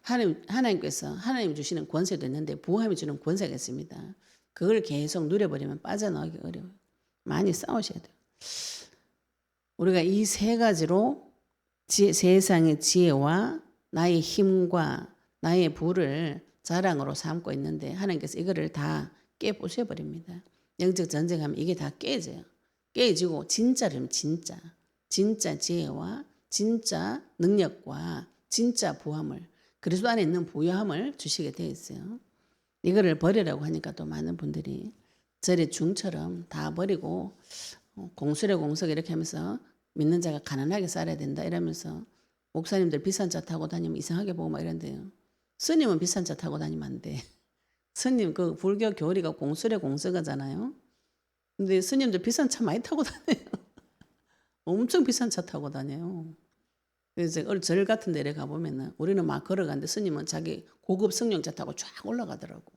S1: 하나님께서 하나님 주시는 권세도 있는데 부함이 주는 권세가 있습니다. 그걸 계속 누려버리면 빠져나오기 어려워요. 많이 싸우셔야 돼요. 우리가 이 세 가지로 세상의 지혜와 나의 힘과 나의 부를 자랑으로 삼고 있는데 하나님께서 이거를 다 깨부숴버립니다. 영적 전쟁하면 이게 다 깨져요. 깨지고 진짜를 진짜 지혜와 진짜 능력과 진짜 부함을 그리스도 안에 있는 부요함을 주시게 되어 있어요. 이거를 버리라고 하니까 또 많은 분들이 절의 중처럼 다 버리고 공수래 공석 이렇게 하면서 믿는 자가 가난하게 살아야 된다 이러면서 목사님들 비싼 차 타고 다니면 이상하게 보고 막 이런데요. 스님은 비싼 차 타고 다니면 안 돼. 스님 그 불교 교리가 공수래 공석이잖아요. 근데 스님들 비싼 차 많이 타고 다녀요. 엄청 비싼 차 타고 다녀요. 그래서 절 같은 데를 가보면은 우리는 막 걸어가는데 스님은 자기 고급 승용차 타고 쫙 올라가더라고.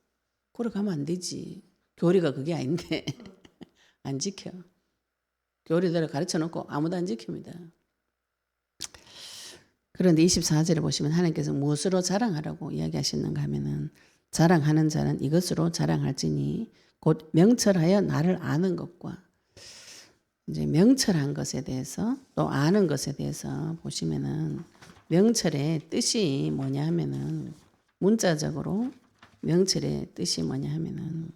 S1: 걸어가면 안 되지. 교리가 그게 아닌데 안 지켜. 교리대로 가르쳐 놓고 아무도 안 지킵니다. 그런데 24절에 보시면 하나님께서 무엇으로 자랑하라고 이야기하시는가 하면은 자랑하는 자는 이것으로 자랑할지니 곧 명철하여 나를 아는 것과 이제 명철한 것에 대해서 또 아는 것에 대해서 보시면은 명철의 뜻이 뭐냐 하면은 문자적으로 명철의 뜻이 뭐냐 하면은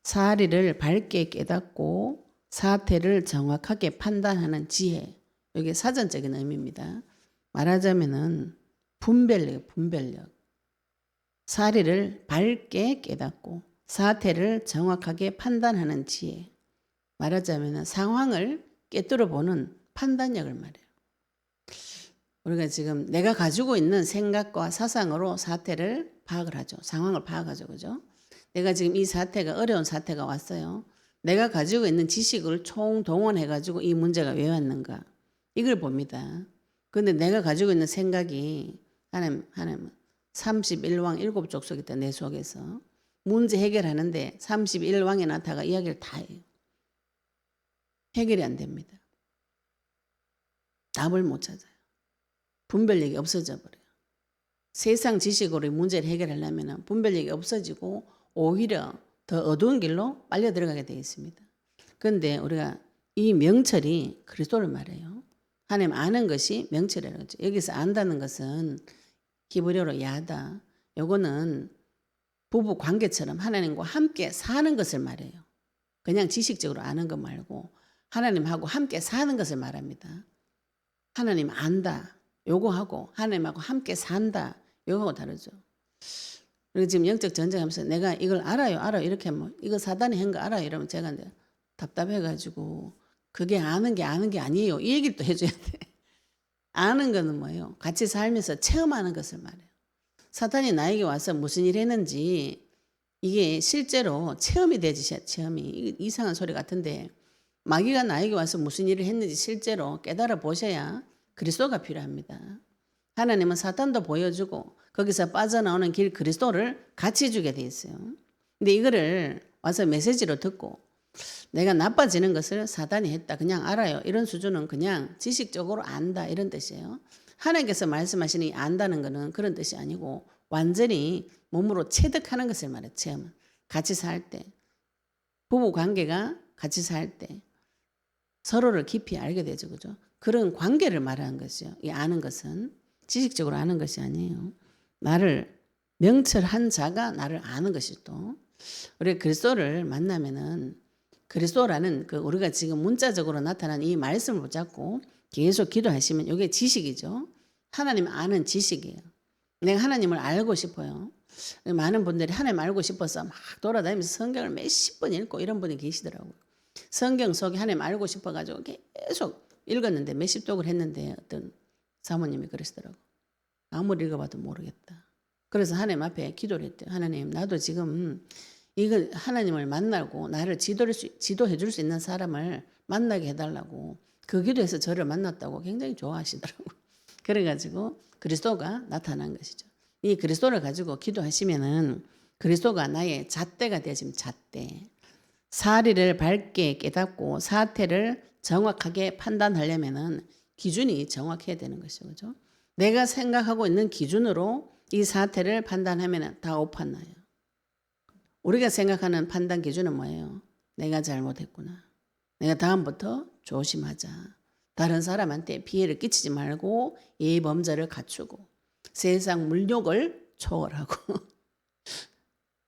S1: 사리를 밝게 깨닫고 사태를 정확하게 판단하는 지혜. 이게 사전적인 의미입니다. 말하자면은 분별력. 사리를 밝게 깨닫고 사태를 정확하게 판단하는 지혜. 말하자면 상황을 꿰뚫어 보는 판단력을 말해요. 우리가 지금 내가 가지고 있는 생각과 사상으로 사태를 파악을 하죠. 상황을 파악하죠. 그죠? 내가 지금 이 사태가 어려운 사태가 왔어요. 내가 가지고 있는 지식을 총동원해가지고 이 문제가 왜 왔는가. 이걸 봅니다. 그런데 내가 가지고 있는 생각이 하나님 31왕 7족속이 있다. 내 속에서. 문제 해결하는데 31왕의 나타가 이야기를 다 해요. 해결이 안 됩니다. 답을 못 찾아요. 분별력이 없어져 버려요. 세상 지식으로 문제를 해결하려면 분별력이 없어지고 오히려 더 어두운 길로 빨려 들어가게 되어 있습니다. 그런데 우리가 이 명철이 그리스도를 말해요. 하나님 아는 것이 명철이라고 하죠. 여기서 안다는 것은 히브리어로 야다. 요거는 부부 관계처럼 하나님과 함께 사는 것을 말해요. 그냥 지식적으로 아는 것 말고 하나님하고 함께 사는 것을 말합니다. 하나님 안다. 요거하고 하나님하고 함께 산다. 요거하고 다르죠. 그리고 지금 영적 전쟁하면서 내가 이걸 알아요. 이렇게 하면 이거 사단이 한 거 알아요. 이러면 제가 답답해가지고 그게 아는 게 아니에요. 이 얘기를 또 해줘야 돼. 아는 거는 뭐예요? 같이 살면서 체험하는 것을 말해요. 사탄이 나에게 와서 무슨 일 했는지 이게 실제로 체험이 되지, 체험이. 이상한 소리 같은데 마귀가 나에게 와서 무슨 일을 했는지 실제로 깨달아 보셔야 그리스도가 필요합니다. 하나님은 사탄도 보여주고 거기서 빠져나오는 길 그리스도를 같이 주게 돼 있어요. 근데 이거를 와서 메시지로 듣고 내가 나빠지는 것을 사탄이 했다. 그냥 알아요. 이런 수준은 그냥 지식적으로 안다. 이런 뜻이에요. 하나님께서 말씀하시니 안다는 것은 그런 뜻이 아니고 완전히 몸으로 체득하는 것을 말해요. 체험은. 같이 살 때. 부부 관계가 같이 살 때. 서로를 깊이 알게 되죠. 그죠? 그런 관계를 말하는 것이요. 이 아는 것은 지식적으로 아는 것이 아니에요. 나를 명철한 자가 나를 아는 것이 또. 우리 그리스도를 만나면은 그리스도라는 그 우리가 지금 문자적으로 나타난 이 말씀을 붙잡고 계속 기도하시면 이게 지식이죠. 하나님 아는 지식이에요. 내가 하나님을 알고 싶어요. 많은 분들이 하나님 알고 싶어서 막 돌아다니면서 성경을 몇십 번 읽고 이런 분이 계시더라고요. 성경 속에 하나님 알고 싶어가지고 계속 읽었는데 몇십 독을 했는데 어떤 사모님이 그러시더라고요. 아무리 읽어봐도 모르겠다. 그래서 하나님 앞에 기도를 했대요. 하나님, 나도 지금 이거 하나님을 만나고 나를 지도해 줄 수 있는 사람을 만나게 해달라고 그 기도에서 저를 만났다고 굉장히 좋아하시더라고요. 그래가지고 그리스도가 나타난 것이죠. 이 그리스도를 가지고 기도하시면은 그리스도가 나의 잣대가 되어지면 잣대. 사리를 밝게 깨닫고 사태를 정확하게 판단하려면은 기준이 정확해야 되는 것이죠. 그죠? 내가 생각하고 있는 기준으로 이 사태를 판단하면은 다 오판나요. 우리가 생각하는 판단 기준은 뭐예요? 내가 잘못했구나. 내가 다음부터 조심하자. 다른 사람한테 피해를 끼치지 말고 예의범절을 갖추고 세상 물욕을 초월하고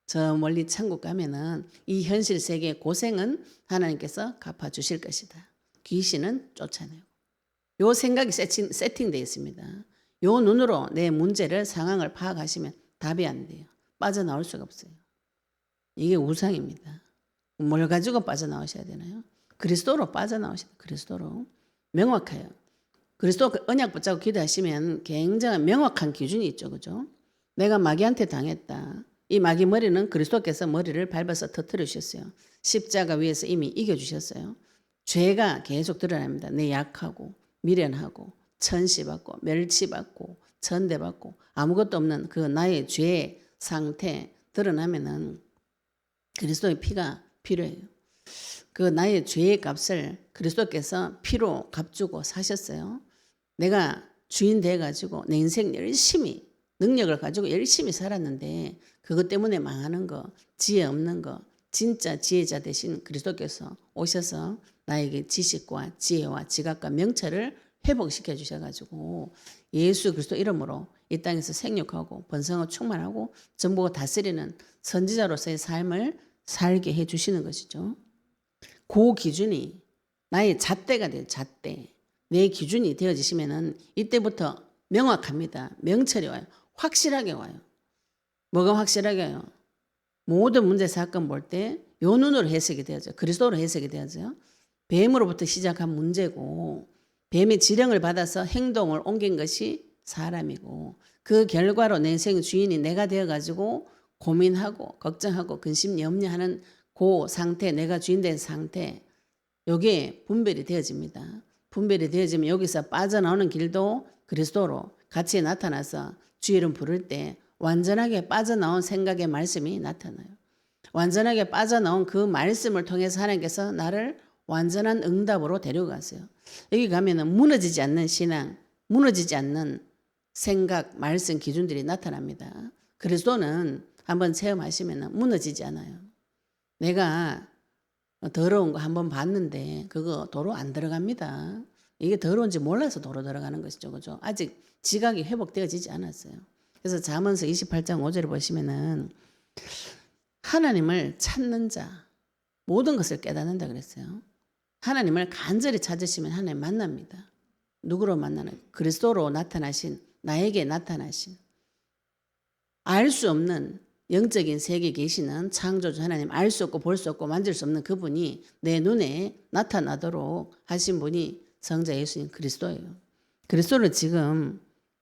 S1: 저 멀리 천국 가면은 이 현실 세계의 고생은 하나님께서 갚아주실 것이다. 귀신은 쫓아내고. 요 생각이 세팅되어 있습니다. 요 눈으로 내 문제를 상황을 파악하시면 답이 안 돼요. 빠져나올 수가 없어요. 이게 우상입니다. 뭘 가지고 빠져나오셔야 되나요? 그리스도로 빠져나오셔야 돼요. 그리스도로. 명확해요. 그리스도 언약 붙잡고 기도하시면 굉장히 명확한 기준이 있죠. 그죠? 내가 마귀한테 당했다. 이 마귀 머리는 그리스도께서 머리를 밟아서 터뜨려 주셨어요. 십자가 위에서 이미 이겨주셨어요. 죄가 계속 드러납니다. 내 약하고 미련하고 천시받고 멸치받고 천대받고 아무것도 없는 그 나의 죄의 상태 드러나면은 그리스도의 피가 필요해요. 그 나의 죄의 값을 그리스도께서 피로 값주고 사셨어요. 내가 주인 돼가지고 내 인생 열심히 능력을 가지고 열심히 살았는데 그것 때문에 망하는 거, 지혜 없는 거, 진짜 지혜자 되신 그리스도께서 오셔서 나에게 지식과 지혜와 지각과 명철을 회복시켜 주셔가지고 예수 그리스도 이름으로 이 땅에서 생육하고 번성하고 충만하고 전부가 다스리는 선지자로서의 삶을 살게 해주시는 것이죠. 그 기준이 나의 잣대가 돼요. 잣대. 내 기준이 되어지시면은 이때부터 명확합니다. 명철이 와요. 확실하게 와요. 뭐가 확실하게 와요? 모든 문제 사건 볼 때 요 눈으로 해석이 되어져요. 그리스도로 해석이 되어져요. 뱀으로부터 시작한 문제고 뱀의 지령을 받아서 행동을 옮긴 것이 사람이고 그 결과로 내 인생 주인이 내가 되어가지고 고민하고 걱정하고 근심 염려하는 그 상태, 내가 주인 된 상태, 요게 분별이 되어집니다. 분별이 되어지면 여기서 빠져나오는 길도 그리스도로 같이 나타나서 주 이름 부를 때 완전하게 빠져나온 생각의 말씀이 나타나요. 완전하게 빠져나온 그 말씀을 통해서 하나님께서 나를 완전한 응답으로 데려가세요. 여기 가면은 무너지지 않는 신앙, 무너지지 않는 생각, 말씀 기준들이 나타납니다. 그리스도는 한번 체험하시면 무너지지 않아요. 내가 더러운 거 한번 봤는데 그거 도로 안 들어갑니다. 이게 더러운지 몰라서 도로 들어가는 것이죠. 그죠? 아직 지각이 회복되어지지 않았어요. 그래서 잠언서 28장 5절을 보시면은 하나님을 찾는 자 모든 것을 깨닫는다 그랬어요. 하나님을 간절히 찾으시면 하나님 만납니다. 누구로 만나는? 그리스도로 나타나신, 나에게 나타나신, 알 수 없는 영적인 세계에 계시는 창조주 하나님, 알 수 없고 볼 수 없고 만질 수 없는 그분이 내 눈에 나타나도록 하신 분이 성자 예수님 그리스도예요. 그리스도를 지금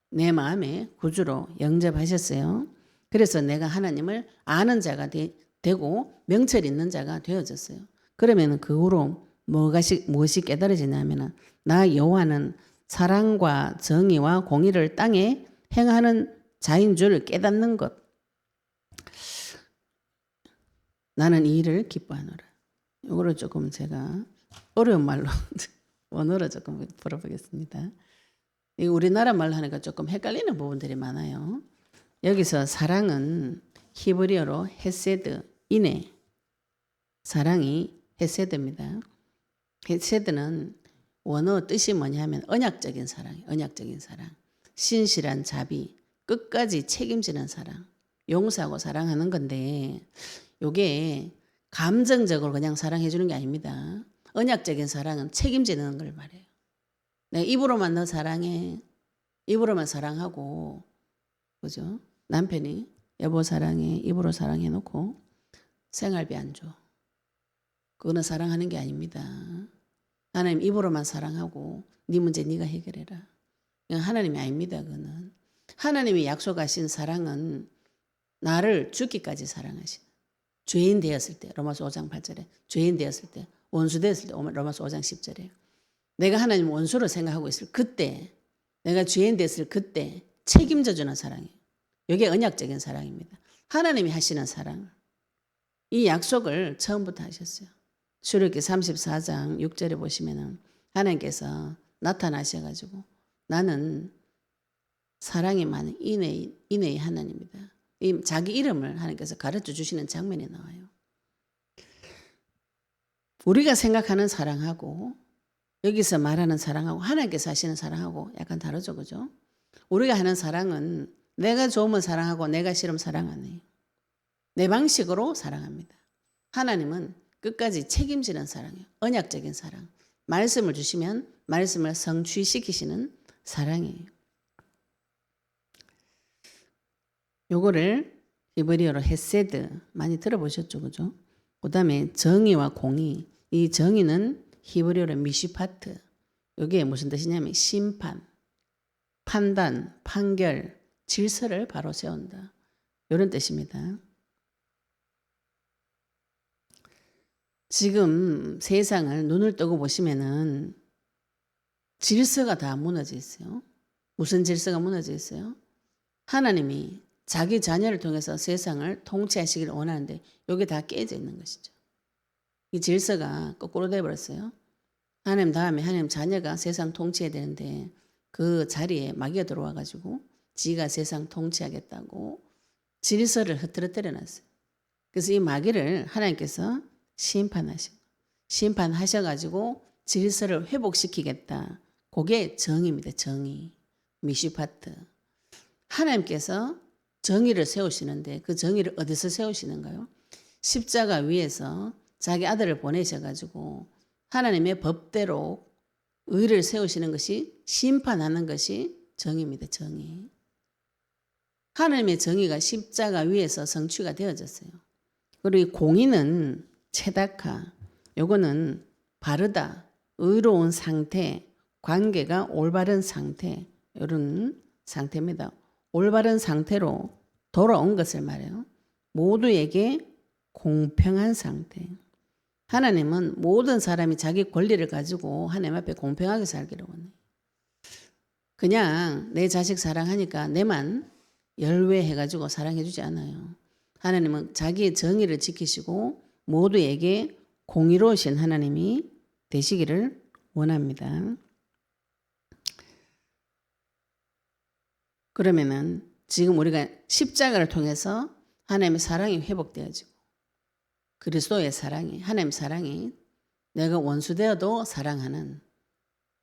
S1: 내 마음의 구주로 영접하셨어요. 그래서 내가 하나님을 아는 자가 되고 명철 있는 자가 되어졌어요. 그러면 그 후로 무엇이 깨달아지냐면 나 여호와는 사랑과 정의와 공의를 땅에 행하는 자인 줄 깨닫는 것. 나는 이 일을 기뻐하노라. 이거를 조금 제가 어려운 말로 원어로 조금 풀어보겠습니다. 우리나라 말로 하니까 조금 헷갈리는 부분들이 많아요. 여기서 사랑은 히브리어로 헤세드, 인애. 사랑이 헤세드입니다. 헤세드는 원어 뜻이 뭐냐면 언약적인 사랑이에요. 언약적인 사랑. 신실한 자비, 끝까지 책임지는 사랑. 용서하고 사랑하는 건데 이게 감정적으로 그냥 사랑해 주는 게 아닙니다. 언약적인 사랑은 책임지는 걸 말해요. 내가 입으로만 너 사랑해. 입으로만 사랑하고 그죠? 남편이 여보 사랑해. 입으로 사랑해 놓고 생활비 안 줘. 그거는 사랑하는 게 아닙니다. 하나님 입으로만 사랑하고 네 문제 네가 해결해라. 하나님이 아닙니다. 그거는. 하나님이 약속하신 사랑은 나를 죽기까지 사랑하시는. 죄인 되었을 때 로마서 5장 8절에 죄인 되었을 때 원수 되었을 때 로마서 5장 10절에 내가 하나님 원수로 생각하고 있을 그때 내가 죄인 됐을 그때 책임져 주는 사랑이에요. 이게 언약적인 사랑입니다. 하나님이 하시는 사랑. 이 약속을 처음부터 하셨어요. 출애굽기 34장 6절에 보시면은 하나님께서 나타나셔가지고 나는 사랑이 많은 인애의 하나님입니다. 자기 이름을 하나님께서 가르쳐 주시는 장면이 나와요. 우리가 생각하는 사랑하고 여기서 말하는 사랑하고 하나님께서 하시는 사랑하고 약간 다르죠. 그죠? 우리가 하는 사랑은 내가 좋으면 사랑하고 내가 싫으면 사랑 안 해요. 내 방식으로 사랑합니다. 하나님은 끝까지 책임지는 사랑이에요. 언약적인 사랑. 말씀을 주시면 말씀을 성취시키시는 사랑이에요. 요거를 히브리어로 헤세드 많이 들어보셨죠. 그죠? 그 다음에 정의와 공의. 이 정의는 히브리어로 미시파트. 이게 무슨 뜻이냐면 심판, 판단, 판결, 질서를 바로 세운다. 이런 뜻입니다. 지금 세상을 눈을 뜨고 보시면은 질서가 다 무너져 있어요. 무슨 질서가 무너져 있어요? 하나님이 자기 자녀를 통해서 세상을 통치하시기를 원하는데 이게 다 깨져 있는 것이죠. 이 질서가 거꾸로 돼버렸어요. 하나님 다음에 하나님 자녀가 세상 통치해야 되는데 그 자리에 마귀가 들어와가지고 지가 세상 통치하겠다고 질서를 흐트러뜨려 놨어요. 그래서 이 마귀를 하나님께서 심판하셔가지고 질서를 회복시키겠다. 그게 정의입니다. 정의. 미시파트. 하나님께서 정의를 세우시는데 그 정의를 어디서 세우시는가요? 십자가 위에서 자기 아들을 보내셔가지고 하나님의 법대로 의를 세우시는 것이 심판하는 것이 정의입니다. 정의. 하나님의 정의가 십자가 위에서 성취가 되어졌어요. 그리고 공의는 체다카. 요거는 바르다, 의로운 상태, 관계가 올바른 상태 이런 상태입니다. 올바른 상태로 돌아온 것을 말해요. 모두에게 공평한 상태. 하나님은 모든 사람이 자기 권리를 가지고 하나님 앞에 공평하게 살기를 원해요. 그냥 내 자식 사랑하니까 내만 열외해가지고 사랑해주지 않아요. 하나님은 자기의 정의를 지키시고 모두에게 공의로우신 하나님이 되시기를 원합니다. 그러면은 지금 우리가 십자가를 통해서 하나님의 사랑이 회복되어지고 그리스도의 사랑이 하나님의 사랑이 내가 원수 되어도 사랑하는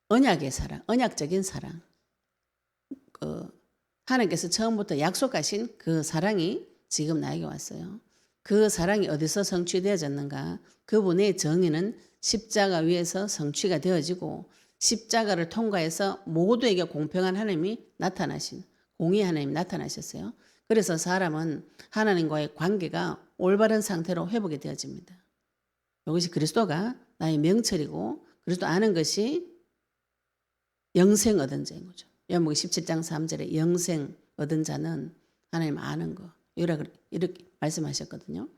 S1: 언약의 사랑, 언약적인 사랑. 하나님께서 처음부터 약속하신 그 사랑이 지금 나에게 왔어요. 그 사랑이 어디서 성취되어졌는가? 그분의 정의는 십자가 위에서 성취가 되어지고 십자가를 통과해서 모두에게 공평한 하나님이 나타나신 공의 하나님이 나타나셨어요. 그래서 사람은 하나님과의 관계가 올바른 상태로 회복이 되어집니다. 이것이 그리스도가 나의 명철이고 그리스도 아는 것이 영생 얻은 자인 거죠. 요한복음 17장 3절에 영생 얻은 자는 하나님 아는 거. 이렇게 말씀하셨거든요.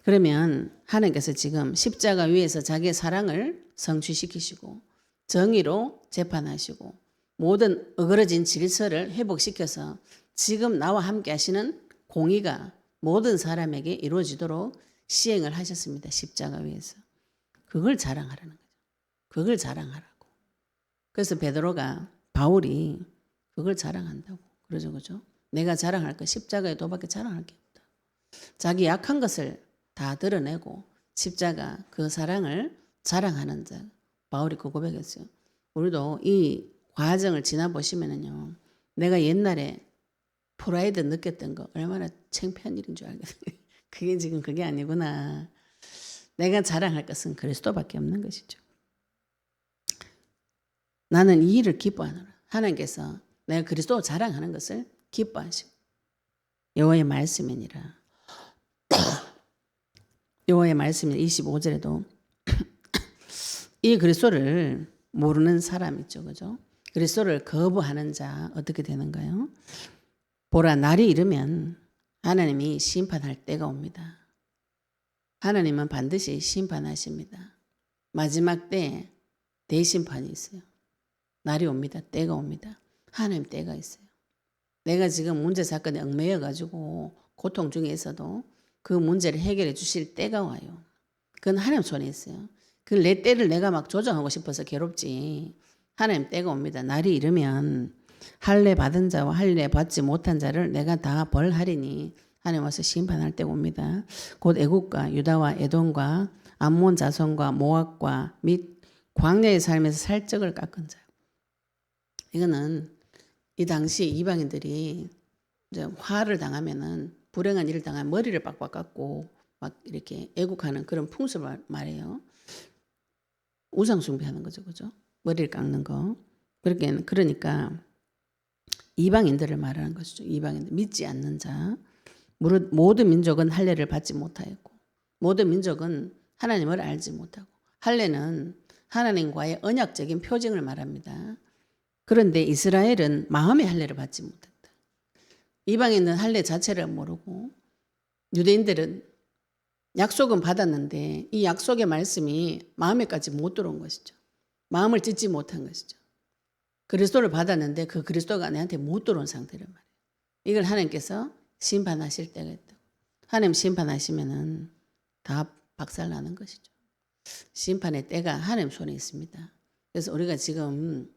S1: 그러면 하나님께서 지금 십자가 위에서 자기의 사랑을 성취시키시고 정의로 재판하시고 모든 어그러진 질서를 회복시켜서 지금 나와 함께 하시는 공의가 모든 사람에게 이루어지도록 시행을 하셨습니다. 십자가 위에서. 그걸 자랑하라는 거죠. 그걸 자랑하라고. 그래서 베드로가 바울이 그걸 자랑한다고 그러죠. 그죠? 내가 자랑할 거 십자가에 도밖에 자랑할 게 없다. 자기 약한 것을 다 드러내고 십자가 그 사랑을 자랑하는 자. 바울이 그 고백했어요. 우리도 이 과정을 지나보시면은요. 내가 옛날에 프라이드 느꼈던 거 얼마나 창피한 일인 줄 알겠어요. 그게 지금 그게 아니구나. 내가 자랑할 것은 그리스도밖에 없는 것이죠. 나는 이 일을 기뻐하노라. 하나님께서 내가 그리스도 자랑하는 것을 기뻐하시고 여호와의 말씀이니라. 여호와의 말씀 25절에도 이 그리스도를 모르는 사람 있죠. 그죠? 그리스도를 거부하는 자 어떻게 되는가요? 보라 날이 이르면 하나님이 심판할 때가 옵니다. 하나님은 반드시 심판하십니다. 마지막 때 대심판이 있어요. 날이 옵니다. 때가 옵니다. 하나님 때가 있어요. 내가 지금 문제 사건에 얽매여 가지고 고통 중에 있어도 그 문제를 해결해 주실 때가 와요. 그건 하나님 손에 있어요. 그 내 때를 내가 막 조정하고 싶어서 괴롭지. 하나님 때가 옵니다. 날이 이르면 할례 받은 자와 할례 받지 못한 자를 내가 다 벌하리니 하나님 와서 심판할 때가 옵니다. 곧 애국과 유다와 에돔과 암몬 자손과 모압과 및 광야의 삶에서 살적을 깎은 자요. 이거는 이 당시 이방인들이 이제 화를 당하면은 불행한 일을 당하면 머리를 빡빡 깎고 막 이렇게 애국하는 그런 풍습을 말해요. 우상 숭배하는 거죠, 그죠? 머리를 깎는 거. 그러니까 이방인들을 말하는 것이죠. 이방인들 믿지 않는 자. 모든 민족은 할례를 받지 못하였고 모든 민족은 하나님을 알지 못하고 할례는 하나님과의 언약적인 표징을 말합니다. 그런데 이스라엘은 마음의 할례를 받지 못했다. 이방인은 할례 자체를 모르고 유대인들은 약속은 받았는데 이 약속의 말씀이 마음에까지 못 들어온 것이죠. 마음을 찢지 못한 것이죠. 그리스도를 받았는데 그 그리스도가 내한테 못 들어온 상태란 말이에요. 이걸 하나님께서 심판하실 때가 있다고. 하나님 심판하시면은 다 박살나는 것이죠. 심판의 때가 하나님 손에 있습니다. 그래서 우리가 지금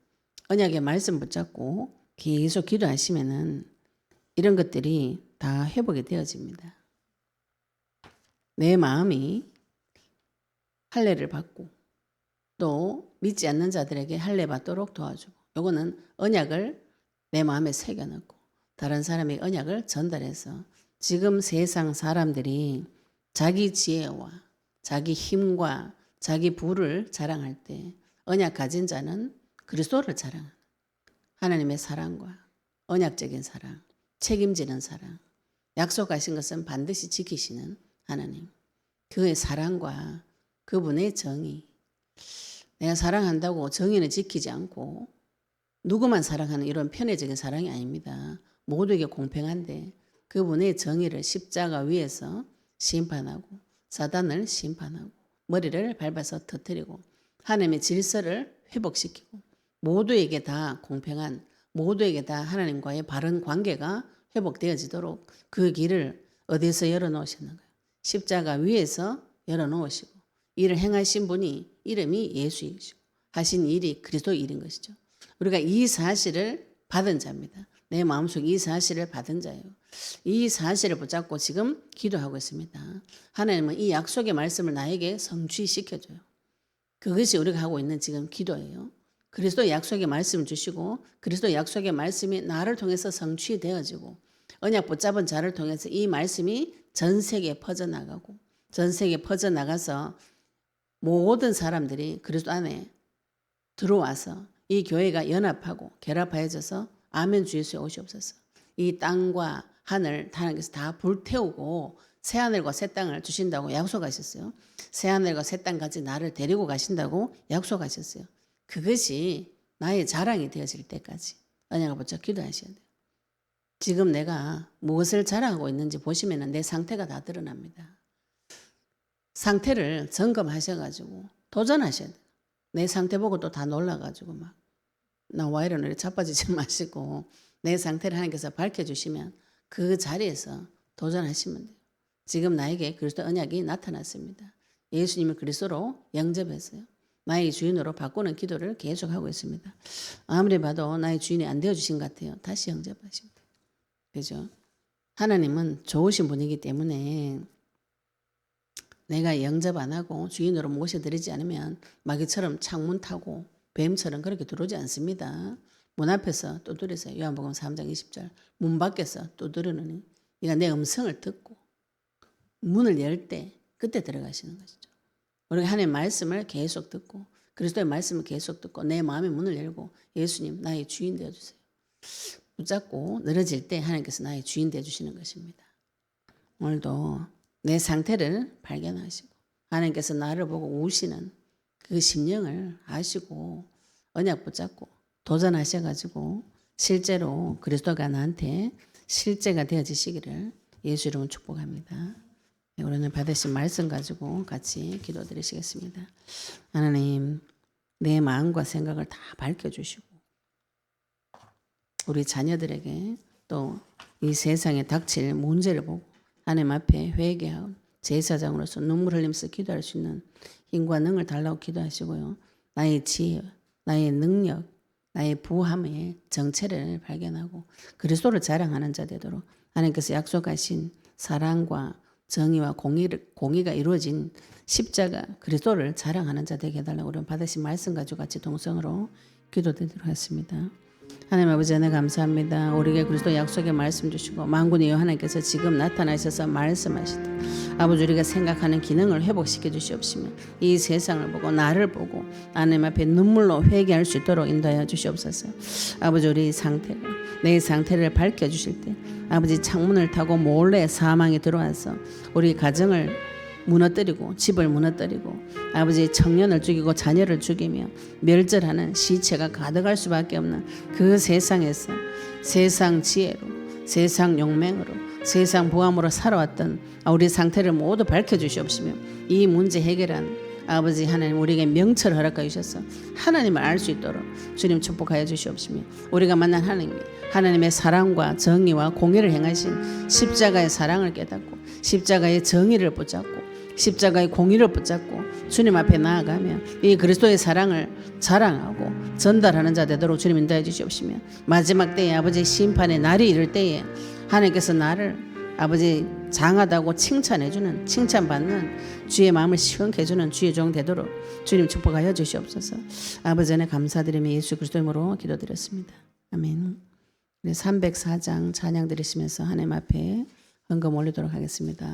S1: 언약의 말씀 붙잡고 계속 기도하시면은 이런 것들이 다 회복이 되어집니다. 내 마음이 할례를 받고 또 믿지 않는 자들에게 할례 받도록 도와주고 요거는 언약을 내 마음에 새겨넣고 다른 사람의 언약을 전달해서 지금 세상 사람들이 자기 지혜와 자기 힘과 자기 부를 자랑할 때 언약 가진 자는 그리스도를 자랑하는 하나님의 사랑과 언약적인 사랑, 책임지는 사랑, 약속하신 것은 반드시 지키시는 하나님, 그의 사랑과 그분의 정의. 내가 사랑한다고 정의는 지키지 않고 누구만 사랑하는 이런 편애적인 사랑이 아닙니다. 모두에게 공평한데 그분의 정의를 십자가 위에서 심판하고 사단을 심판하고 머리를 밟아서 터뜨리고 하나님의 질서를 회복시키고 모두에게 다 공평한 모두에게 다 하나님과의 바른 관계가 회복되어지도록 그 길을 어디서 열어놓으셨는가요? 십자가 위에서 열어놓으시고 이를 행하신 분이 이름이 예수이시고 하신 일이 그리스도 일인 것이죠. 우리가 이 사실을 받은 자입니다. 내 마음속 이 사실을 받은 자예요. 이 사실을 붙잡고 지금 기도하고 있습니다. 하나님은 이 약속의 말씀을 나에게 성취시켜줘요. 그것이 우리가 하고 있는 지금 기도예요. 그리스도 약속의 말씀을 주시고 그리스도 약속의 말씀이 나를 통해서 성취되어지고 언약 붙잡은 자를 통해서 이 말씀이 전 세계에 퍼져나가고 전 세계에 퍼져나가서 모든 사람들이 그리스도 안에 들어와서 이 교회가 연합하고 결합하여져서 아멘 주 예수의 오시옵소서. 이 땅과 하늘 하나님께서 다 불태우고 새하늘과 새 땅을 주신다고 약속하셨어요. 새하늘과 새 땅까지 나를 데리고 가신다고 약속하셨어요. 그것이 나의 자랑이 되어질 때까지 언약을 붙잡고 기도하셔야 돼요. 지금 내가 무엇을 자랑하고 있는지 보시면 내 상태가 다 드러납니다. 상태를 점검하셔가지고 도전하셔야 돼요. 내 상태 보고 또 다 놀라가지고 막 나 와 이러노래 자빠지지 마시고 내 상태를 하나님께서 밝혀주시면 그 자리에서 도전하시면 돼요. 지금 나에게 그리스도 언약이 나타났습니다. 예수님을 그리스도로 영접했어요. 나의 주인으로 바꾸는 기도를 계속하고 있습니다. 아무리 봐도 나의 주인이 안 되어주신 것 같아요. 다시 영접하십니다. 그죠? 하나님은 좋으신 분이기 때문에 내가 영접 안 하고 주인으로 모셔드리지 않으면 마귀처럼 창문 타고 뱀처럼 그렇게 들어오지 않습니다. 문 앞에서 두드리세요. 요한복음 3장 20절. 문 밖에서 두드리느니 네가 내 음성을 듣고 문을 열 때 그때 들어가시는 것이죠. 우리가 하나님의 말씀을 계속 듣고 그리스도의 말씀을 계속 듣고 내 마음의 문을 열고 예수님 나의 주인 되어주세요. 붙잡고 늘어질 때 하나님께서 나의 주인 되어주시는 것입니다. 오늘도 내 상태를 발견하시고 하나님께서 나를 보고 우시는 그 심령을 아시고 언약 붙잡고 도전하셔가지고 실제로 그리스도가 나한테 실제가 되어지시기를 예수 이름으로 축복합니다. 우리는 받으신 말씀 가지고 같이 기도드리시겠습니다. 하나님 내 마음과 생각을 다 밝혀주시고 우리 자녀들에게 또 이 세상에 닥칠 문제를 보고 하나님 앞에 회개하고 제사장으로서 눈물 흘리면서 기도할 수 있는 힘과 능을 달라고 기도하시고요. 나의 지혜, 나의 능력, 나의 부함의 정체를 발견하고 그리스도를 자랑하는 자 되도록 하나님께서 약속하신 사랑과 정의와 공의가 이루어진 십자가 그리스도를 자랑하는 자 되게 해달라고 우리는 받으신 말씀 가지고 같이 동성으로 기도드리도록 하겠습니다. 하나님 아버지 은혜 감사합니다. 우리에게 그리스도 약속의 말씀 주시고 만군의 여호와 하나님께서 지금 나타나셔서 말씀하시듯 아버지 우리가 생각하는 기능을 회복시켜 주시옵시며 이 세상을 보고 나를 보고 하나님 앞에 눈물로 회개할 수 있도록 인도하여 주시옵소서. 아버지 우리 상태를 내 상태를 밝혀주실 때 아버지 창문을 타고 몰래 사망이 들어와서 우리 가정을 무너뜨리고 집을 무너뜨리고 아버지 청년을 죽이고 자녀를 죽이며 멸절하는 시체가 가득할 수밖에 없는 그 세상에서 세상 지혜로 세상 용맹으로 세상 부함으로 살아왔던 우리 상태를 모두 밝혀주시옵시며 이 문제 해결한 아버지 하나님 우리에게 명철 허락하여 주셔서 하나님을 알 수 있도록 주님 축복하여 주시옵시며 우리가 만난 하나님의 사랑과 정의와 공의를 행하신 십자가의 사랑을 깨닫고 십자가의 정의를 붙잡고 십자가의 공의를 붙잡고 주님 앞에 나아가며 이 그리스도의 사랑을 자랑하고 전달하는 자 되도록 주님 인도해 주시옵시며 마지막 때에 아버지 심판의 날이 이를 때에 하나님께서 나를 아버지 장하다고 칭찬해주는 칭찬받는 주의 마음을 시원케 해주는 주의 종 되도록 주님 축복하여 주시옵소서. 아버지 안에 감사드리며 예수 그리스도의 이름으로 기도드렸습니다. 아멘. 304장 찬양 드리시면서 하나님 앞에 헌금 올리도록 하겠습니다.